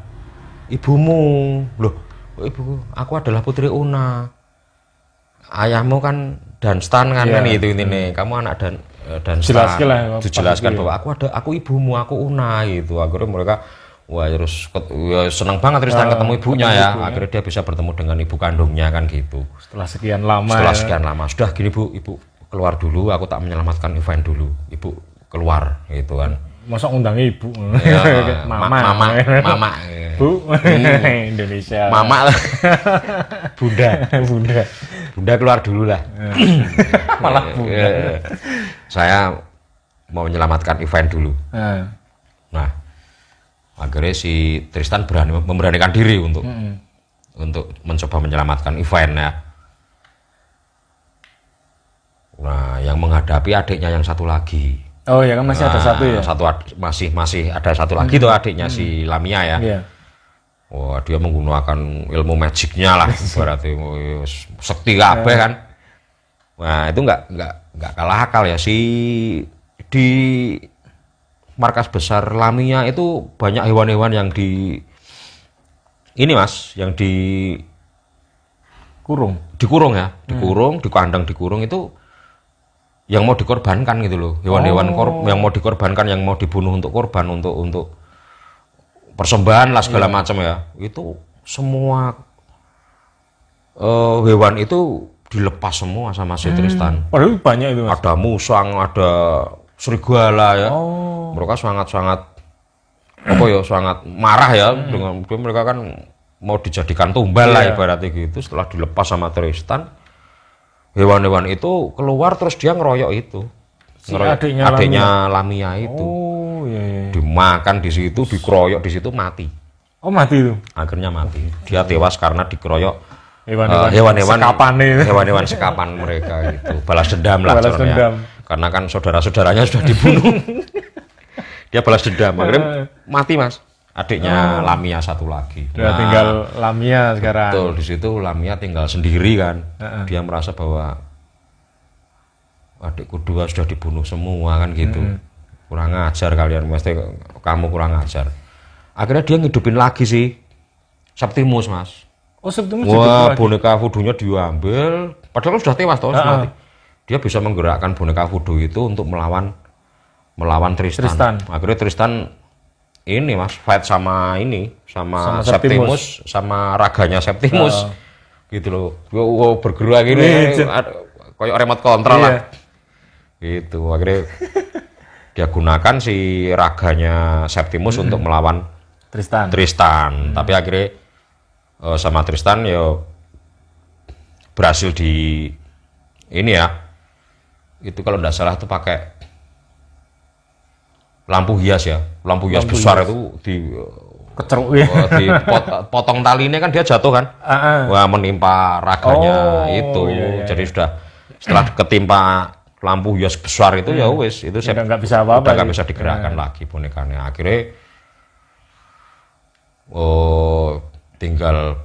ibumu. Loh, ibuku, aku adalah Putri Una. Ayahmu kan Dunstan kan gitu ini. Kamu anak Dunstan. Dijelaskan bahwa aku ibumu, aku Una gitu. Akhirnya mereka terus senang banget Tristan ketemu ibunya ya. Akhirnya dia bisa bertemu dengan ibu kandungnya kan gitu. Setelah sekian lama. Sudah gini Bu, ibu keluar dulu, aku tak menyelamatkan event dulu. Ibu keluar gitu kan. Masa undangnya ibu? Mama. Bu, Indonesia. Mama lah. Bunda keluar dulu lah. Malah bunda. Saya mau menyelamatkan event dulu. Nah, akhirnya si Tristan memberanikan diri untuk mencoba menyelamatkan event ya. Nah, yang menghadapi adiknya yang satu lagi. Oh ya kan masih ada satu ya. Masih ada satu lagi tuh adiknya si Lamia ya. Iya. Wah, dia menggunakan ilmu magicnya lah, berarti sekti kabeh kan. Nah, itu nggak kalah akal ya di markas besar Lamia itu banyak hewan-hewan yang yang dikurung ya, di kandang dikurung itu yang mau dikorbankan gitu loh, hewan-hewan yang mau dikorbankan, yang mau dibunuh untuk korban, untuk persembahan lah segala macam ya. Itu semua hewan itu dilepas semua sama si Tristan. Padahal banyak itu, Mas. Ada musang, ada serigala ya. Mereka sangat marah ya dengan mereka kan mau dijadikan tumbal lah ibaratnya gitu. Setelah dilepas sama Tristan, hewan-hewan itu keluar terus dia ngeroyok itu. Adiknya Lamia itu. Dimakan di situ, dikeroyok di situ, mati. Oh, mati itu. Akhirnya mati. Dia tewas karena dikeroyok hewan-hewan sekapan mereka gitu. Balas dendam lah caranya. Karena kan saudara-saudaranya sudah dibunuh. Dia balas dendam, akhirnya mati, Mas. Adiknya Lamia satu lagi. Tinggal Lamia sekarang. Betul, di situ Lamia tinggal sendiri kan. Dia merasa bahwa adikku dua sudah dibunuh semua kan gitu. Kurang ajar kalian, mesti kamu kurang ajar. Akhirnya dia ngidupin lagi sih Septimus, Mas. Oh, Septimus wah, boneka voodoo-nya diambil, padahal sudah tewas toh, mati. Dia bisa menggerakkan boneka voodoo itu untuk melawan Tristan. Akhirnya Tristan ini Mas fight sama Septimus, sama raganya Septimus. Gitu loh. Wow, bergerak gini, kayak remote control lah. Gitu. Akhirnya dia gunakan si raganya Septimus untuk melawan Tristan. Tapi akhirnya sama Tristan ya berhasil di ini ya. Itu kalau tidak salah tuh pakai lampu hias ya. Lampu hias besar itu keceruk ya. Dipotong talinya kan dia jatuh kan. Wah, menimpa raganya itu. Jadi setelah ketimpa lampu hias besar itu ya wis itu udah nggak bisa apa-apa. Udah nggak bisa digerakkan lagi bonekanya. Akhirnya tinggal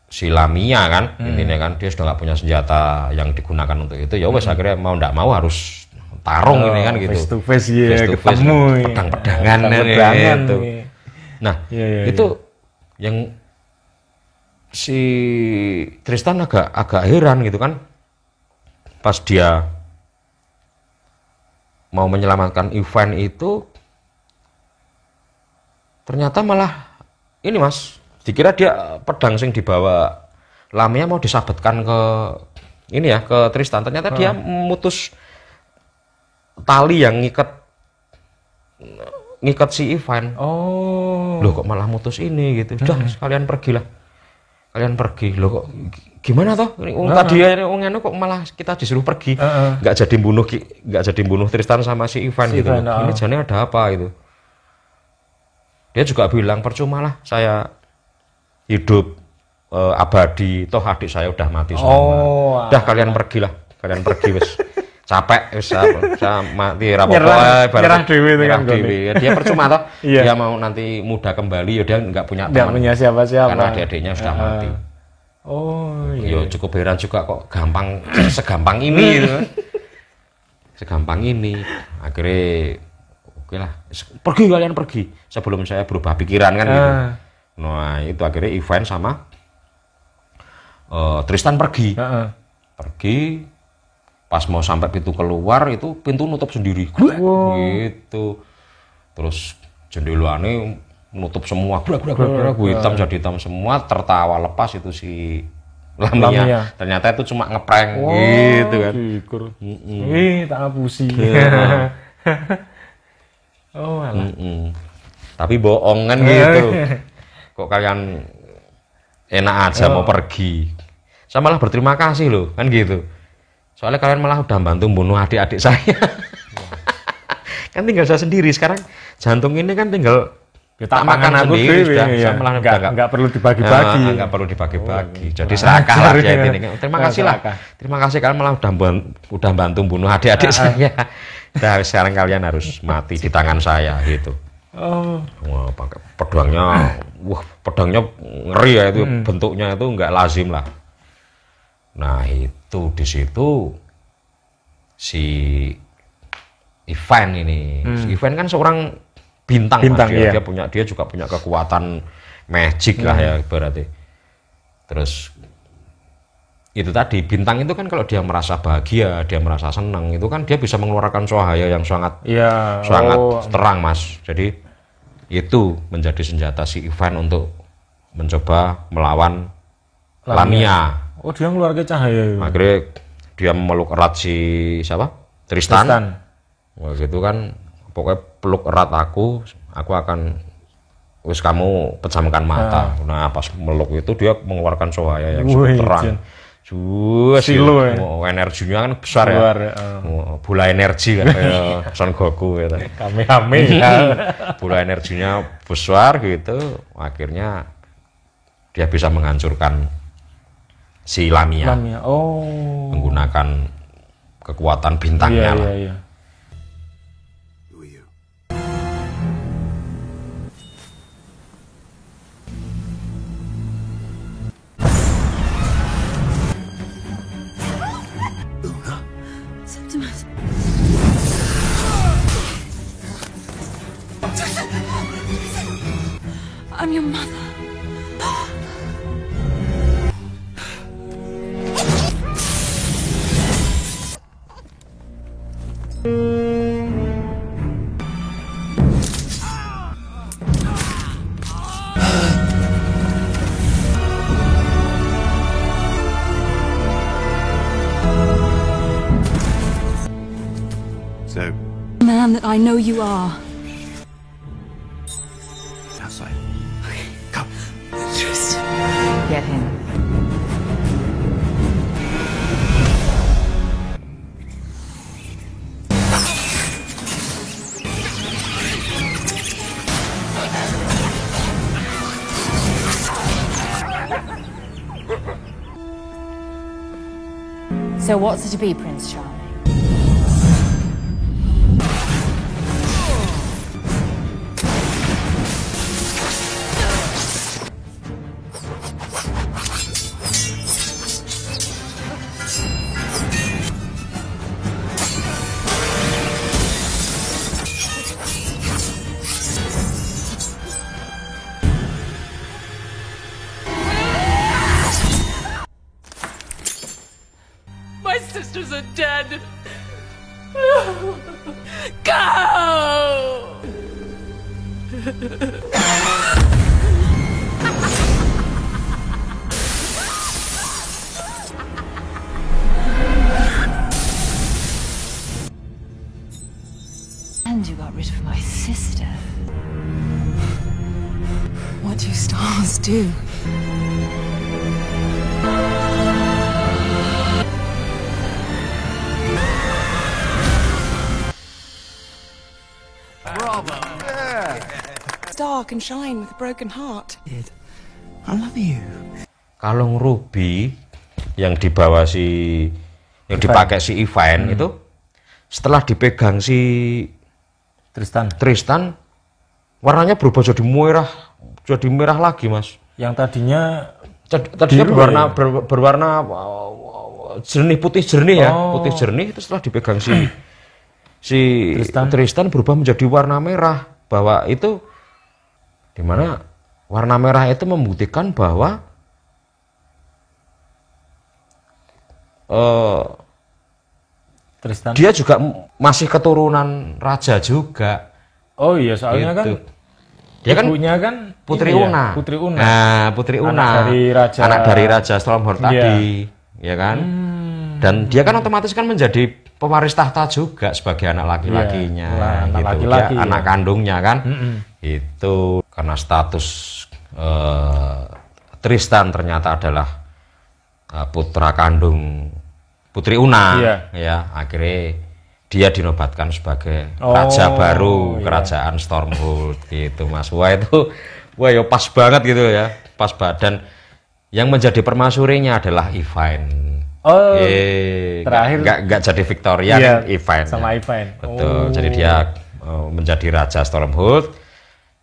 si Lamia kan, intinya kan dia sudah nggak punya senjata yang digunakan untuk itu. Ya wes akhirnya mau nggak mau harus tarung ini kan gitu. Face to face ya, ketemu pedang-pedangan itu. Nah, itu yang si Tristan agak heran gitu kan. Pas dia mau menyelamatkan event itu ternyata malah ini Mas, dikira dia pedang sing dibawa Lamia mau disabetkan ke ini ya, ke Tristan. Ternyata dia memutus tali yang ngikat si Ivan. Loh kok malah mutus ini gitu. Udah kalian pergilah. Kalian pergi. Loh kok gimana toh? Tadi ngene kok malah kita disuruh pergi. Enggak jadi bunuh Tristan sama si Ivan gitu. Ini jane ada apa itu? Dia juga bilang percumalah saya hidup abadi, toh adik saya udah mati semua. Udah kalian pergilah, kalian pergi wis. Capek wis saya mati rapopo nyerah dewe kan. Dia percuma toh. Dia mau nanti muda kembali ya dia enggak punya teman. Enggak punya siapa-siapa. Karena adik-adiknya sudah mati. Yo cukup heran juga kok segampang ini gitu. Segampang ini. Akhirnya oke lah, pergi kalian pergi sebelum saya berubah pikiran kan gitu. Nah itu akhirnya Ivan sama Tristan pergi. Pergi, pas mau sampai pintu keluar itu pintu nutup sendiri. Gitu. Terus jendelanya nutup semua. Hitam jadi hitam semua. Tertawa lepas itu si Lamia. Ternyata itu cuma ngeprank gitu kan. Tak ngapusi. Tapi bohong kan gitu. Kok kalian enak aja mau pergi. Saya malah berterima kasih loh kan gitu. Soalnya kalian malah udah bantu bunuh adik-adik saya. Kan tinggal saya sendiri sekarang. Jantung ini kan tinggal tak makan aku sendiri. Saya malah nggak perlu dibagi-bagi. Nggak perlu dibagi-bagi. Jadi serakah lah ya ini. Terima kasih lah. Terima kasih kalian malah udah bantu bunuh adik-adik saya. Nah, sekarang kalian harus mati di tangan saya gitu. Wah, pakai pedangnya, pedangnya ngeri ya itu. Bentuknya itu nggak lazim lah. Nah itu di situ si Ivan ini, si Ivan kan seorang bintang dia dia juga punya kekuatan magic lah ya berarti. Terus itu tadi bintang itu kan kalau dia merasa bahagia, dia merasa senang itu kan dia bisa mengeluarkan cahaya yang sangat terang Mas. Jadi itu menjadi senjata si Ivan untuk mencoba melawan Lamia. Oh dia mengeluarkan cahaya. Akhirnya dia memeluk erat si siapa? Tristan. Wah gitu kan pokoknya peluk erat aku akan wis kamu pejamkan mata. Nah pas meluk itu dia mengeluarkan cahaya yang sangat terang. Silo energinya kan besar ya. Bola energi kan kayak Son Goku gitu. Kame-kame. Bola energinya besar gitu. Akhirnya dia bisa menghancurkan si Lamia. Menggunakan kekuatan bintangnya lah. I'm your mother. So, Man that I know you are. outside. Tristan. Get him. So what's it to be, Prince Charming? My sisters are dead. Go! And you got rid of my sister. What do stars do? Bravo. Star can shine with a broken heart. I love you. Kalung ruby yang dibawa yang dipakai si Ivan itu setelah dipegang si Tristan warnanya berubah jadi merah lagi, Mas. Yang tadinya berwarna jernih, putih jernih ya, putih jernih. Itu setelah dipegang si Tristan berubah menjadi warna merah. Bahwa itu dimana warna merah itu membuktikan bahwa Tristan dia juga masih keturunan raja juga. Oh iya, soalnya gitu. Kan dia kan ibunya kan Putri ya, Una. Putri Una. Nah, Putri Una. Anak dari Raja Stormhold tadi, ya kan? Dan dia kan otomatis kan menjadi pewaris tahta juga sebagai anak laki-lakinya, anak gitu. laki-laki, dia anak kandungnya kan. Itu karena status Tristan ternyata adalah putra kandung Putri Una, ya akhirnya dia dinobatkan sebagai raja baru kerajaan Stormhold gitu, Mas. Wah ya pas banget gitu ya, pas banget. Dan yang menjadi permaisurinya adalah Ivan. Terakhir nggak jadi Victoria, Ivan sama Ivan. Betul. Jadi dia menjadi raja Stormhold,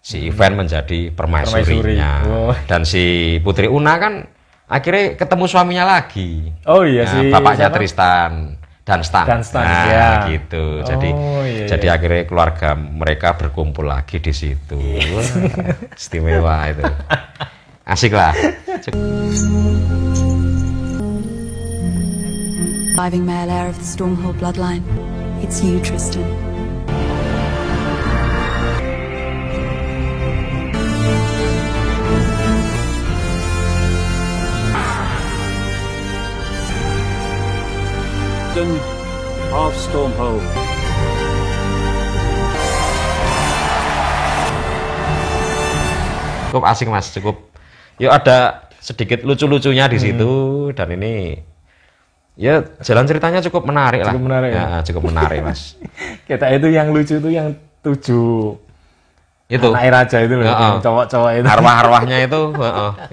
si Ivan menjadi permaisurinya. Dan si Putri Una kan akhirnya ketemu suaminya lagi. Bapaknya siapa? Tristan dan Stan. Nah, gitu. Jadi akhirnya keluarga mereka berkumpul lagi di situ. Istimewa itu. Asik lah. Surviving male heir of the Stormhold bloodline. It's you, Tristan. Of Stormhold. Cukup asik, Mas, cukup. Yuk ada sedikit lucu-lucunya di situ dan ini ya jalan ceritanya cukup menarik lah. Cukup menarik, Mas. Kita itu yang lucu itu yang 7 itu anak raja itu loh, cowok-cowok itu. Arwah-arwahnya itu,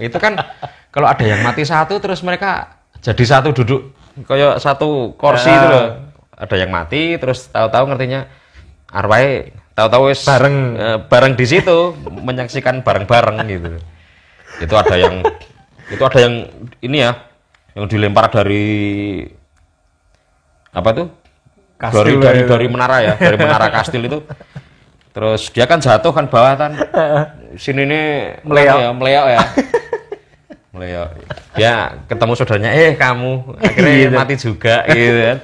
itu kan kalau ada yang mati satu terus mereka jadi satu duduk kayak satu kursi itu loh. Ada yang mati terus tahu-tahu ngertinya arwahnya tahu-tahu bareng di situ menyaksikan bareng-bareng gitu. Itu ada yang ini ya, yang dilempar dari apa tuh? Kastil dari menara ya, dari menara kastil itu. Terus dia kan jatuh kan bawah kan. Sini nih meleok ya. Meleok. Dia ketemu saudaranya, kamu akhirnya mati juga gitu kan.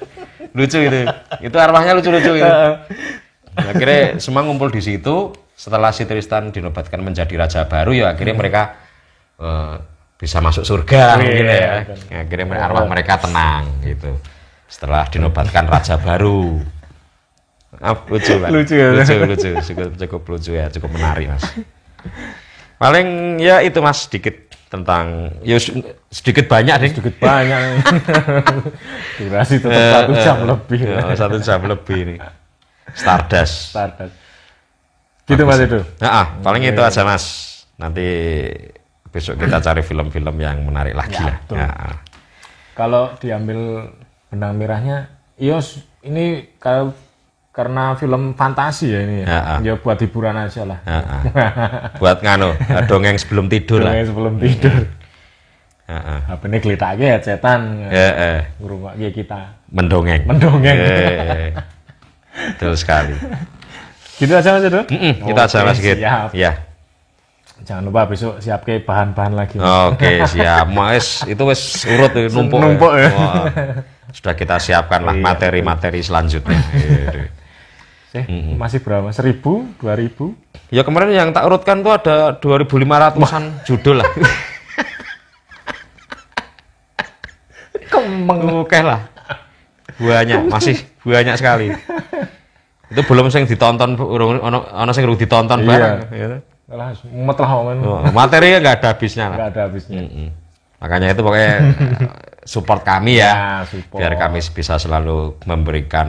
Lucu itu. Itu arwahnya lucu-lucu itu. Akhirnya semua ngumpul di situ. Setelah si Tristan dinobatkan menjadi raja baru, ya akhirnya mereka bisa masuk surga gitu ya. Akhirnya arwah mereka tenang gitu. Setelah dinobatkan raja baru. Lucu kan? Lucu, cukup lucu ya, cukup menarik Mas. Paling ya itu Mas, sedikit tentang ya sedikit banyak deh. Sedikit banyak. Durasi tetap 1 jam lebih. 1 jam lebih nih. Stardust. Gitu Mas itu. Paling itu aja Mas. Nanti besok kita cari film-film yang menarik lagi lah. Kalau diambil benang merahnya, ini karena film fantasi ya ini ya. Ya buat hiburan aja lah. Buat dongeng sebelum tidur lah. Dongeng sebelum tidur. HP ini gelitak headsetan. Ngurungake kita. Mendongeng. Betul sekali. Gitu aja Mas itu? Itu aja Mas Git. Ya. Jangan lupa besok siapke bahan-bahan lagi. Oke, siap. Mas, itu wis urut numpuk. Ya. Sudah kita siapkan lah materi-materi selanjutnya. Masih berapa? 1.000, 2.000? Ya kemarin yang tak urutkan tuh ada 2.500-an judul lah. Oke lah. Masih banyak sekali. Itu belum sing ditonton, ono sing urung ditonton bareng. Lah mumet lah men. Materinya enggak ada habisnya lah. Enggak ada habisnya. Makanya itu pokoknya support kami ya, support. Biar kami bisa selalu memberikan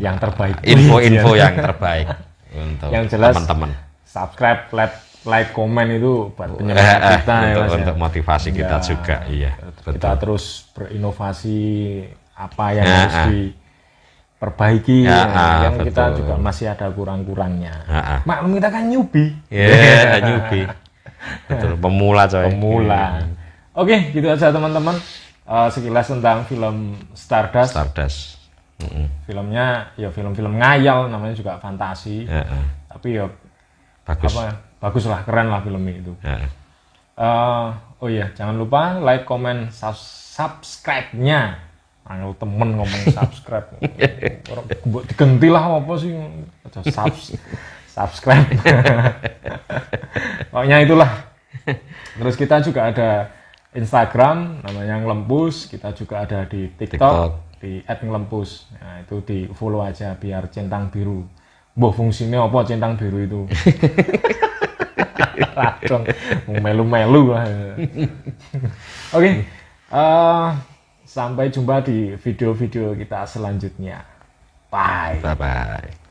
yang terbaik, info-info yang terbaik untuk yang jelas, teman-teman. Subscribe, like, komen itu buat penyemangat kita untuk motivasi kita juga, iya. Kita terus berinovasi apa yang harus diperbaiki, yang kita juga masih ada kurang-kurangnya. Maklum kita kan newbie. Newbie. Betul, pemula coy. Pemula. Oke, gitu aja teman-teman. Sekilas tentang film Stardust. Filmnya ya film-film ngayal, namanya juga fantasi. Tapi ya bagus lah, keren lah film itu. Oh iya, jangan lupa like, comment, subscribe-nya. Angel temen ngomong subscribe. Orang diganti lah apa sih? Subscribe. Pokoknya itulah. Terus kita juga ada Instagram namanya Ngelempus, kita juga ada di TikTok di @ngelempus. Nah, itu di follow aja biar centang biru. Mbah fungsinya apa centang biru itu? Langsung melu-melu lah. Oke. Sampai jumpa di video-video kita selanjutnya. Bye. Bye-bye.